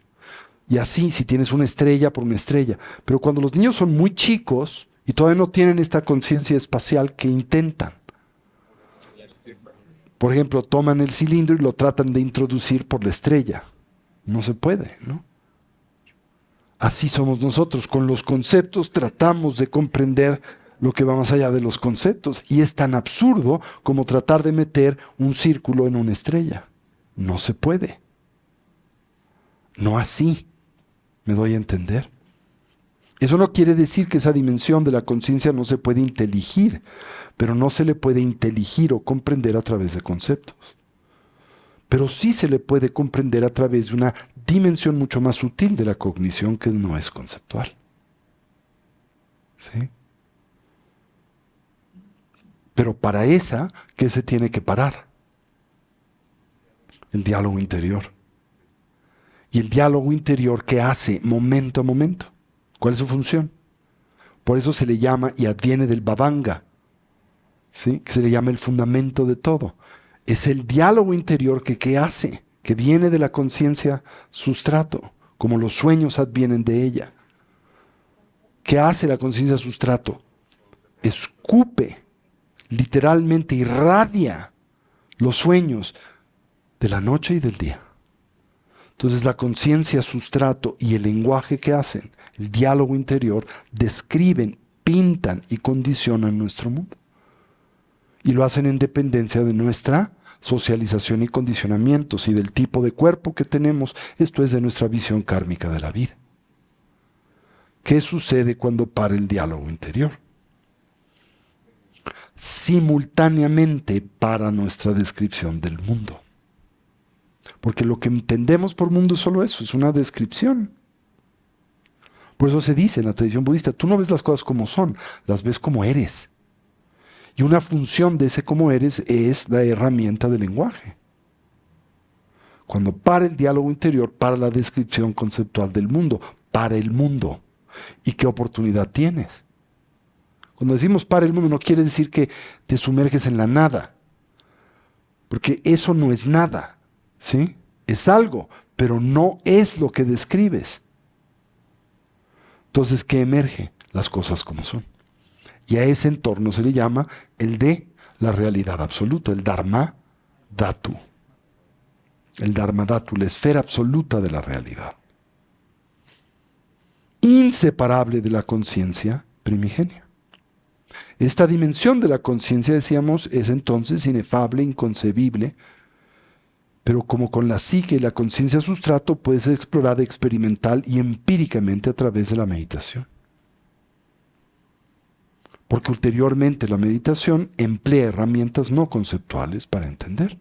Y así, si tienes una estrella, por una estrella. Pero cuando los niños son muy chicos y todavía no tienen esta conciencia espacial, que intentan. Por ejemplo, toman el cilindro y lo tratan de introducir por la estrella. No se puede, ¿no? Así somos nosotros. Con los conceptos tratamos de comprender lo que va más allá de los conceptos. Y es tan absurdo como tratar de meter un círculo en una estrella. No se puede. No así. ¿Me doy a entender? Eso no quiere decir que esa dimensión de la conciencia no se puede inteligir, pero no se le puede inteligir o comprender a través de conceptos. Pero sí se le puede comprender a través de una dimensión mucho más sutil de la cognición que no es conceptual. ¿Sí? Pero para esa, ¿qué se tiene que parar? El diálogo interior. Y el diálogo interior, ¿qué hace momento a momento? ¿Cuál es su función? Por eso se le llama, y adviene del Bhavanga, ¿sí? Que se le llama el fundamento de todo. Es el diálogo interior que ¿qué hace? Que viene de la conciencia sustrato, como los sueños advienen de ella. ¿Qué hace la conciencia sustrato? Escupe, literalmente irradia los sueños de la noche y del día. Entonces la conciencia sustrato y el lenguaje que hacen, el diálogo interior, describen, pintan y condicionan nuestro mundo. Y lo hacen en dependencia de nuestra socialización y condicionamientos y del tipo de cuerpo que tenemos, esto es de nuestra visión kármica de la vida. ¿Qué sucede cuando para el diálogo interior? Simultáneamente para nuestra descripción del mundo. Porque lo que entendemos por mundo es solo eso, es una descripción. Por eso se dice en la tradición budista, tú no ves las cosas como son, las ves como eres. Y una función de ese como eres es la herramienta del lenguaje. Cuando para el diálogo interior, para la descripción conceptual del mundo, para el mundo. ¿Y qué oportunidad tienes? Cuando decimos para el mundo no quiere decir que te sumerges en la nada, porque eso no es nada, ¿sí? Es algo, pero no es lo que describes. Entonces, ¿qué emerge? Las cosas como son. Y a ese entorno se le llama el de la realidad absoluta, el Dharma Dhatu. El Dharma Dhatu, la esfera absoluta de la realidad. Inseparable de la conciencia primigenia. Esta dimensión de la conciencia, decíamos, es entonces inefable, inconcebible, pero como con la psique y la conciencia sustrato puede ser explorada experimental y empíricamente a través de la meditación. Porque ulteriormente la meditación emplea herramientas no conceptuales para entender.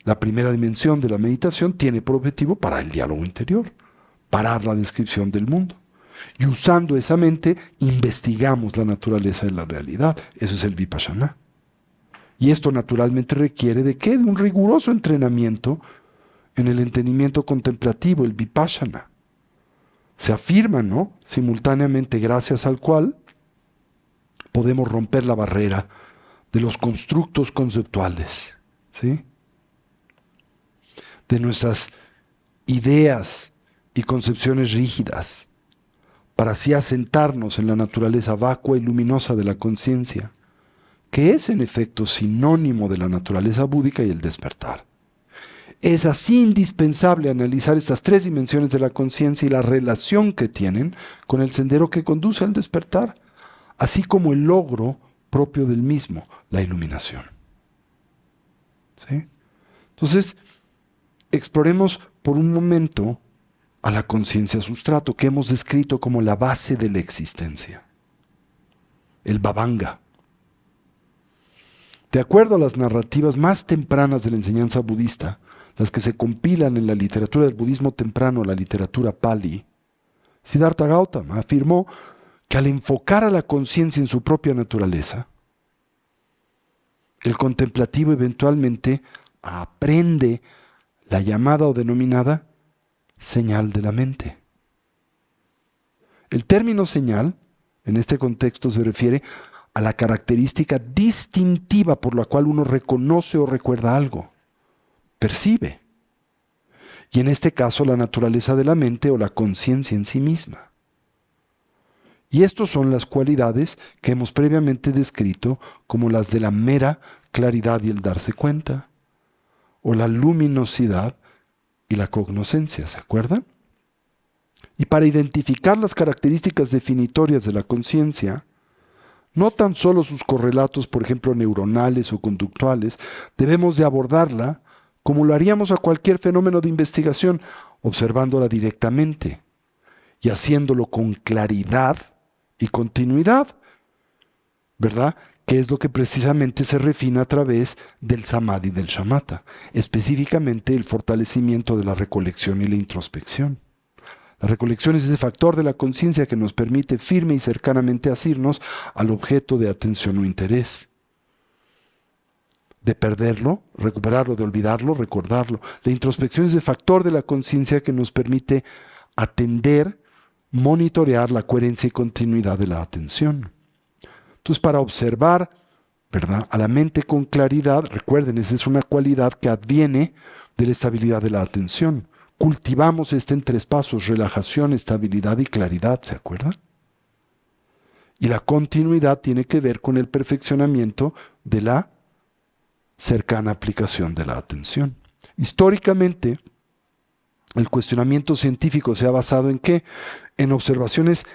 La primera dimensión de la meditación tiene por objetivo parar el diálogo interior, parar la descripción del mundo. Y usando esa mente, investigamos la naturaleza de la realidad. Eso es el vipassana. Y esto naturalmente requiere ¿de qué? De un riguroso entrenamiento en el entendimiento contemplativo, el vipassana. Se afirma, ¿no? Simultáneamente, gracias al cual podemos romper la barrera de los constructos conceptuales, ¿sí? De nuestras ideas y concepciones rígidas, para así asentarnos en la naturaleza vacua y luminosa de la conciencia, que es en efecto sinónimo de la naturaleza búdica y el despertar. Es así indispensable analizar estas tres dimensiones de la conciencia y la relación que tienen con el sendero que conduce al despertar, así como el logro propio del mismo, la iluminación. ¿Sí? Entonces, exploremos por un momento a la conciencia sustrato, que hemos descrito como la base de la existencia, el Bhavanga. De acuerdo a las narrativas más tempranas de la enseñanza budista, las que se compilan en la literatura del budismo temprano, la literatura Pali, Siddhartha Gautama afirmó que al enfocar a la conciencia en su propia naturaleza, el contemplativo eventualmente aprende la llamada o denominada señal de la mente. El término señal, en este contexto, se refiere a la característica distintiva por la cual uno reconoce o recuerda algo, percibe. Y en este caso, la naturaleza de la mente o la conciencia en sí misma. Y estas son las cualidades que hemos previamente descrito como las de la mera claridad y el darse cuenta, o la luminosidad y la cognoscencia, ¿se acuerdan? Y para identificar las características definitorias de la conciencia, no tan solo sus correlatos, por ejemplo, neuronales o conductuales, debemos de abordarla como lo haríamos a cualquier fenómeno de investigación, observándola directamente y haciéndolo con claridad y continuidad, ¿verdad? Que es lo que precisamente se refina a través del samadhi del shamatha, específicamente el fortalecimiento de la recolección y la introspección. La recolección es ese factor de la conciencia que nos permite firme y cercanamente asirnos al objeto de atención o interés. De perderlo, recuperarlo, de olvidarlo, recordarlo. La introspección es el factor de la conciencia que nos permite atender, monitorear la coherencia y continuidad de la atención. Entonces, para observar, ¿verdad?, a la mente con claridad, recuerden, esa es una cualidad que adviene de la estabilidad de la atención. Cultivamos en 3 pasos: relajación, estabilidad y claridad, ¿se acuerdan? Y la continuidad tiene que ver con el perfeccionamiento de la cercana aplicación de la atención. Históricamente, el cuestionamiento científico se ha basado ¿en qué? En observaciones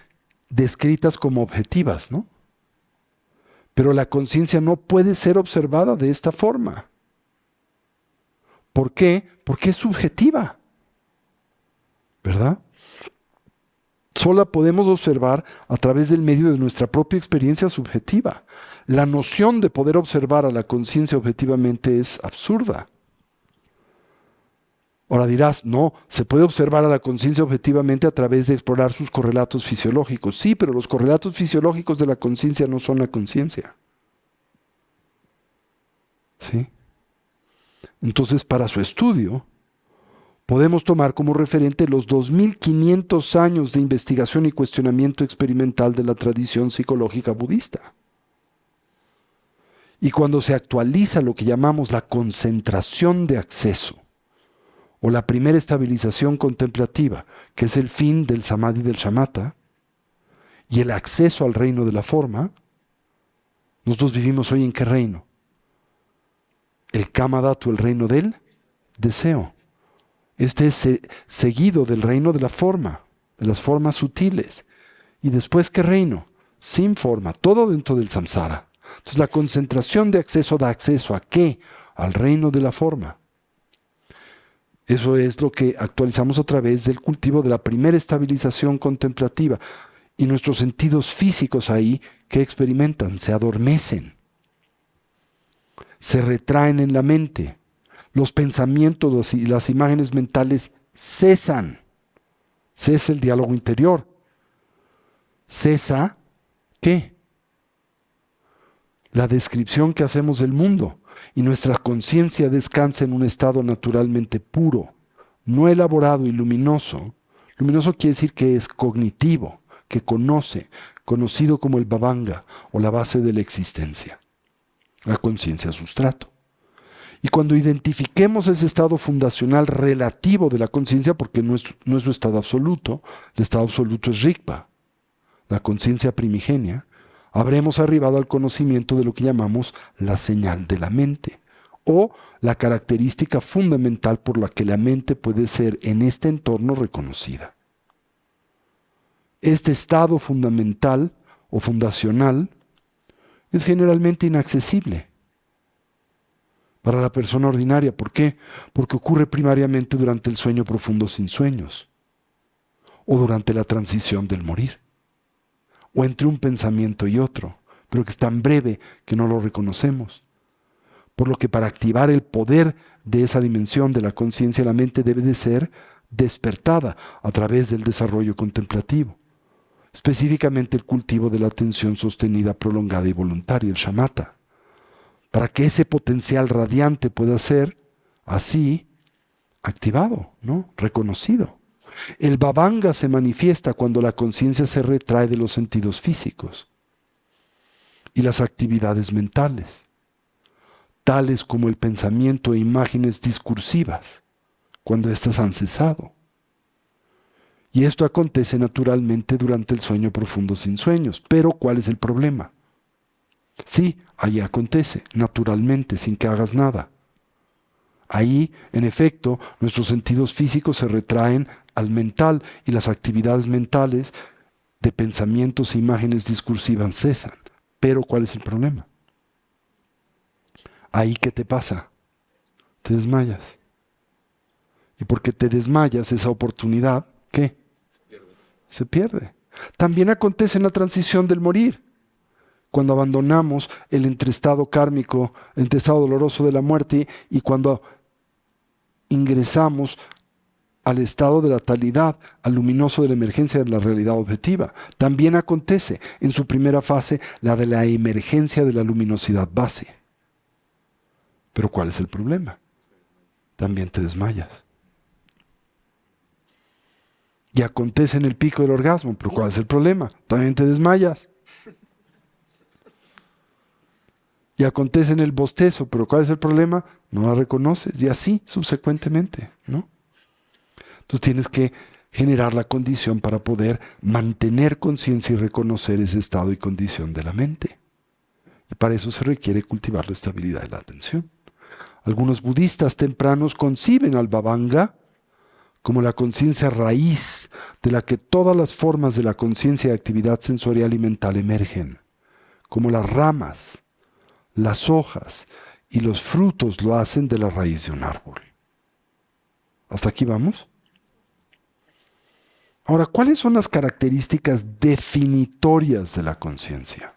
descritas como objetivas, ¿no? Pero la conciencia no puede ser observada de esta forma. ¿Por qué? Porque es subjetiva, ¿verdad? Solo la podemos observar a través del medio de nuestra propia experiencia subjetiva. La noción de poder observar a la conciencia objetivamente es absurda. Ahora dirás, no, se puede observar a la conciencia objetivamente a través de explorar sus correlatos fisiológicos. Sí, pero los correlatos fisiológicos de la conciencia no son la conciencia. ¿Sí? Entonces, para su estudio, podemos tomar como referente los 2500 años de investigación y cuestionamiento experimental de la tradición psicológica budista. Y cuando se actualiza lo que llamamos la concentración de acceso, o la primera estabilización contemplativa, que es el fin del samadhi del shamatha, y el acceso al reino de la forma, nosotros vivimos hoy ¿en qué reino? El Kamadhatu, el reino del deseo. Este es seguido del reino de la forma, de las formas sutiles. ¿Y después qué reino? Sin forma, todo dentro del samsara. Entonces la concentración de acceso da acceso ¿a qué? Al reino de la forma. Eso es lo que actualizamos a través del cultivo de la primera estabilización contemplativa. Y nuestros sentidos físicos ahí, ¿qué experimentan? Se adormecen. Se retraen en la mente. Los pensamientos y las imágenes mentales cesan. Cesa el diálogo interior. Cesa, ¿qué? La descripción que hacemos del mundo. Y nuestra conciencia descansa en un estado naturalmente puro, no elaborado y luminoso. Luminoso quiere decir que es cognitivo, que conoce, conocido como el Bhavanga o la base de la existencia, la conciencia sustrato. Y cuando identifiquemos ese estado fundacional relativo de la conciencia, porque no es su estado absoluto, el estado absoluto es Rigpa, la conciencia primigenia, habremos arribado al conocimiento de lo que llamamos la señal de la mente, o la característica fundamental por la que la mente puede ser en este entorno reconocida. Este estado fundamental o fundacional es generalmente inaccesible para la persona ordinaria. ¿Por qué? Porque ocurre primariamente durante el sueño profundo sin sueños, o durante la transición del morir, o entre un pensamiento y otro, pero que es tan breve que no lo reconocemos. Por lo que para activar el poder de esa dimensión de la conciencia, la mente debe de ser despertada a través del desarrollo contemplativo, específicamente el cultivo de la atención sostenida, prolongada y voluntaria, el shamatha, para que ese potencial radiante pueda ser así activado, ¿no? Reconocido. El Bhavanga se manifiesta cuando la conciencia se retrae de los sentidos físicos y las actividades mentales, tales como el pensamiento e imágenes discursivas, cuando éstas han cesado. Y esto acontece naturalmente durante el sueño profundo sin sueños. Pero ¿cuál es el problema? Sí, ahí acontece, naturalmente, sin que hagas nada. Ahí, en efecto, nuestros sentidos físicos se retraen al mental y las actividades mentales de pensamientos e imágenes discursivas cesan. Pero ¿cuál es el problema? Ahí, ¿qué te pasa? Te desmayas. Y porque te desmayas, esa oportunidad, ¿qué? Se pierde. También acontece en la transición del morir. Cuando abandonamos el entreestado kármico, el entreestado doloroso de la muerte, y cuando ingresamos al estado de la talidad, al luminoso de la emergencia de la realidad objetiva. También acontece en su primera fase la de la emergencia de la luminosidad base. Pero ¿cuál es el problema? También te desmayas. Y acontece en el pico del orgasmo, pero ¿cuál es el problema? También te desmayas. Y acontece en el bostezo, pero ¿cuál es el problema? No la reconoces. Y así subsecuentemente, ¿no? Entonces tienes que generar la condición para poder mantener conciencia y reconocer ese estado y condición de la mente. Y para eso se requiere cultivar la estabilidad de la atención. Algunos budistas tempranos conciben al Bhavanga como la conciencia raíz de la que todas las formas de la conciencia de actividad sensorial y mental emergen, como las ramas, las hojas y los frutos lo hacen de la raíz de un árbol. ¿Hasta aquí vamos? Ahora, ¿cuáles son las características definitorias de la conciencia?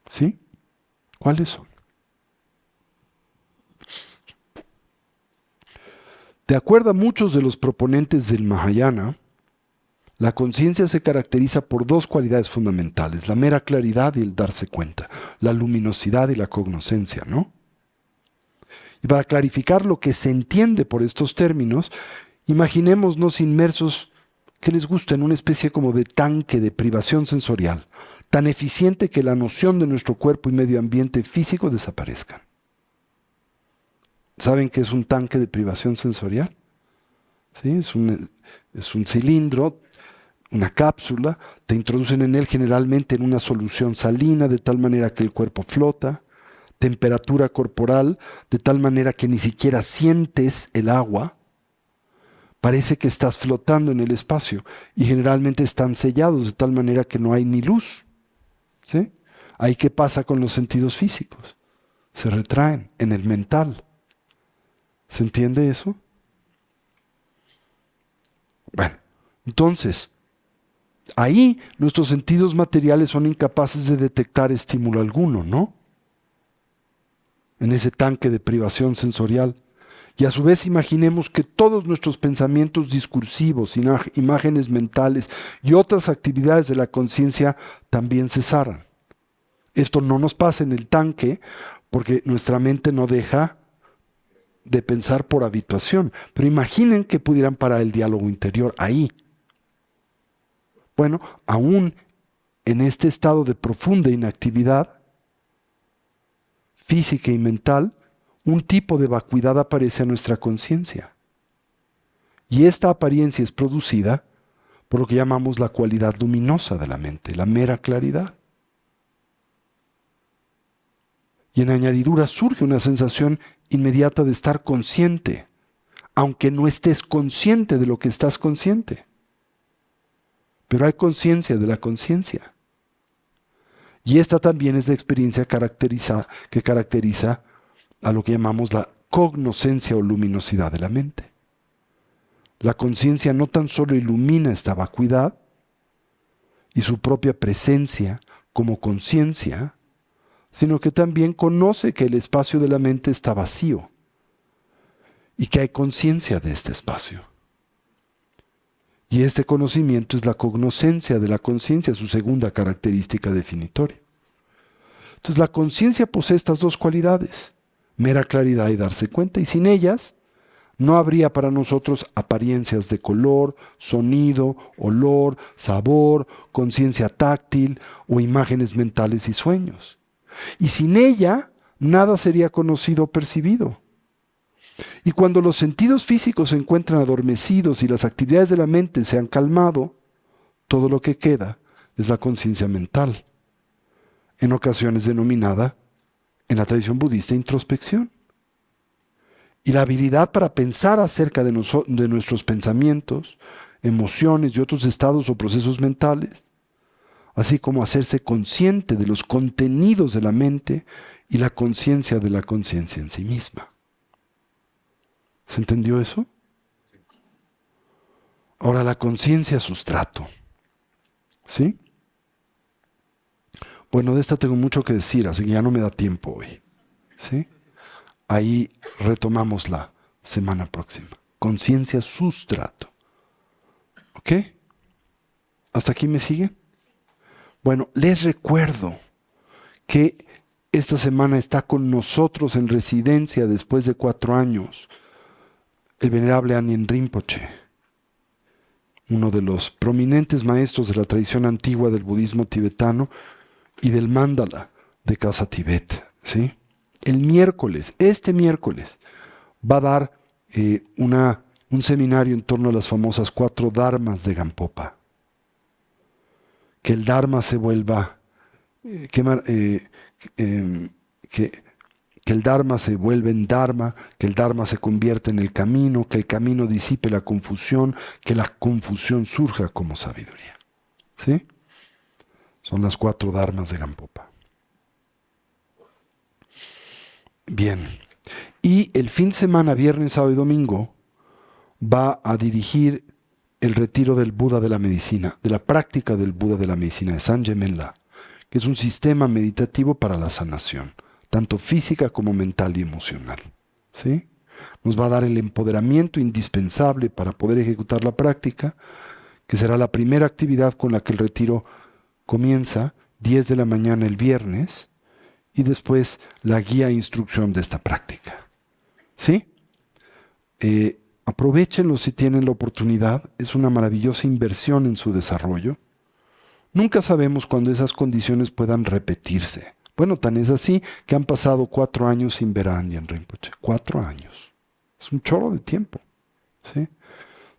¿Sí? ¿Cuáles son? De acuerdo a muchos de los proponentes del Mahayana, la conciencia se caracteriza por dos cualidades fundamentales, la mera claridad y el darse cuenta, la luminosidad y la cognoscencia, ¿no? Y para clarificar lo que se entiende por estos términos, imaginémonos inmersos, que les gusta, en una especie como de tanque de privación sensorial, tan eficiente que la noción de nuestro cuerpo y medio ambiente físico desaparezcan. ¿Saben qué es un tanque de privación sensorial? ¿Sí? Es un cilindro, una cápsula, te introducen en él generalmente en una solución salina, de tal manera que el cuerpo flota, temperatura corporal, de tal manera que ni siquiera sientes el agua, parece que estás flotando en el espacio, y generalmente están sellados de tal manera que no hay ni luz. ¿Sí? Ahí, ¿qué pasa con los sentidos físicos? Se retraen en el mental. ¿Se entiende eso? Bueno, entonces, ahí nuestros sentidos materiales son incapaces de detectar estímulo alguno, ¿no? En ese tanque de privación sensorial. Y a su vez imaginemos que todos nuestros pensamientos discursivos, imágenes mentales y otras actividades de la conciencia también cesaran. Esto no nos pasa en el tanque porque nuestra mente no deja de pensar por habituación. Pero imaginen que pudieran parar el diálogo interior ahí. Bueno, aún en este estado de profunda inactividad física y mental, un tipo de vacuidad aparece a nuestra conciencia. Y esta apariencia es producida por lo que llamamos la cualidad luminosa de la mente, la mera claridad. Y en añadidura surge una sensación inmediata de estar consciente, aunque no estés consciente de lo que estás consciente. Pero hay conciencia de la conciencia. Y esta también es la experiencia que caracteriza a lo que llamamos la cognoscencia o luminosidad de la mente. La conciencia no tan solo ilumina esta vacuidad y su propia presencia como conciencia, sino que también conoce que el espacio de la mente está vacío y que hay conciencia de este espacio. Y este conocimiento es la cognoscencia de la conciencia, su segunda característica definitoria. Entonces la conciencia posee estas dos cualidades, mera claridad y darse cuenta, y sin ellas no habría para nosotros apariencias de color, sonido, olor, sabor, conciencia táctil o imágenes mentales y sueños. Y sin ella nada sería conocido o percibido. Y cuando los sentidos físicos se encuentran adormecidos y las actividades de la mente se han calmado, todo lo que queda es la conciencia mental, en ocasiones denominada, en la tradición budista, introspección. Y la habilidad para pensar acerca de nuestros pensamientos, emociones y otros estados o procesos mentales, así como hacerse consciente de los contenidos de la mente y la conciencia de la conciencia en sí misma. ¿Se entendió eso? Ahora, la conciencia sustrato. ¿Sí? Bueno, de esta tengo mucho que decir, así que ya no me da tiempo hoy. ¿Sí? Ahí retomamos la semana próxima. Conciencia sustrato. ¿Ok? ¿Hasta aquí me siguen? Bueno, les recuerdo que esta semana está con nosotros en residencia después de 4 años el venerable Anien Rinpoche, uno de los prominentes maestros de la tradición antigua del budismo tibetano y del mandala de Casa Tibet, ¿sí? Este miércoles, va a dar un seminario en torno a las famosas 4 dharmas de Gampopa. Que el dharma se vuelva, que el dharma se vuelva en dharma, que el dharma se convierta en el camino, que el camino disipe la confusión, que la confusión surja como sabiduría. ¿Sí? Son las 4 dharmas de Gampopa. Bien. Y el fin de semana, viernes, sábado y domingo, va a dirigir el retiro del Buda de la medicina, de la práctica del Buda de la medicina, de Sanje Menla, que es un sistema meditativo para la sanación, tanto física como mental y emocional. ¿Sí? Nos va a dar el empoderamiento indispensable para poder ejecutar la práctica, que será la primera actividad con la que el retiro comienza, 10 de la mañana el viernes, y después la guía e instrucción de esta práctica. ¿Sí? Aprovechenlo si tienen la oportunidad, es una maravillosa inversión en su desarrollo. Nunca sabemos cuándo esas condiciones puedan repetirse. Bueno, tan es así que han pasado 4 años sin ver a Anyan Rinpoche. 4 años. Es un chorro de tiempo. ¿Sí?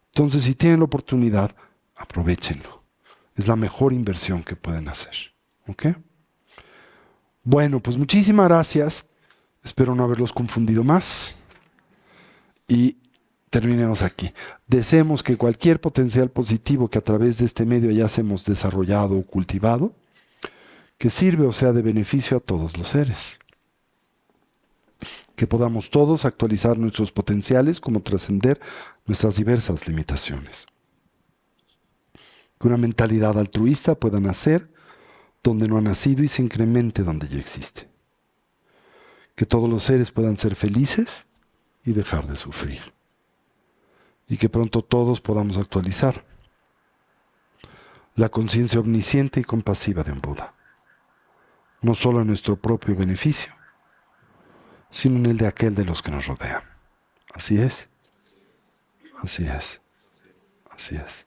Entonces, si tienen la oportunidad, aprovéchenlo. Es la mejor inversión que pueden hacer. ¿Ok? Bueno, pues muchísimas gracias. Espero no haberlos confundido más. Y terminemos aquí. Deseemos que cualquier potencial positivo que a través de este medio hayamos desarrollado o cultivado, que sirve o sea de beneficio a todos los seres. Que podamos todos actualizar nuestros potenciales como trascender nuestras diversas limitaciones. Que una mentalidad altruista pueda nacer donde no ha nacido y se incremente donde ya existe. Que todos los seres puedan ser felices y dejar de sufrir. Y que pronto todos podamos actualizar la conciencia omnisciente y compasiva de un Buda. No solo en nuestro propio beneficio, sino en el de aquel de los que nos rodean. Así es. Así es. Así es.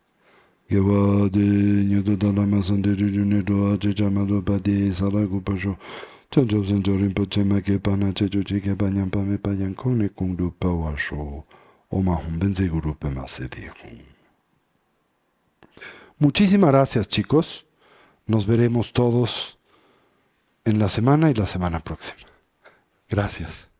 Muchísimas gracias, chicos. Nos veremos todos en la semana y la semana próxima. Gracias.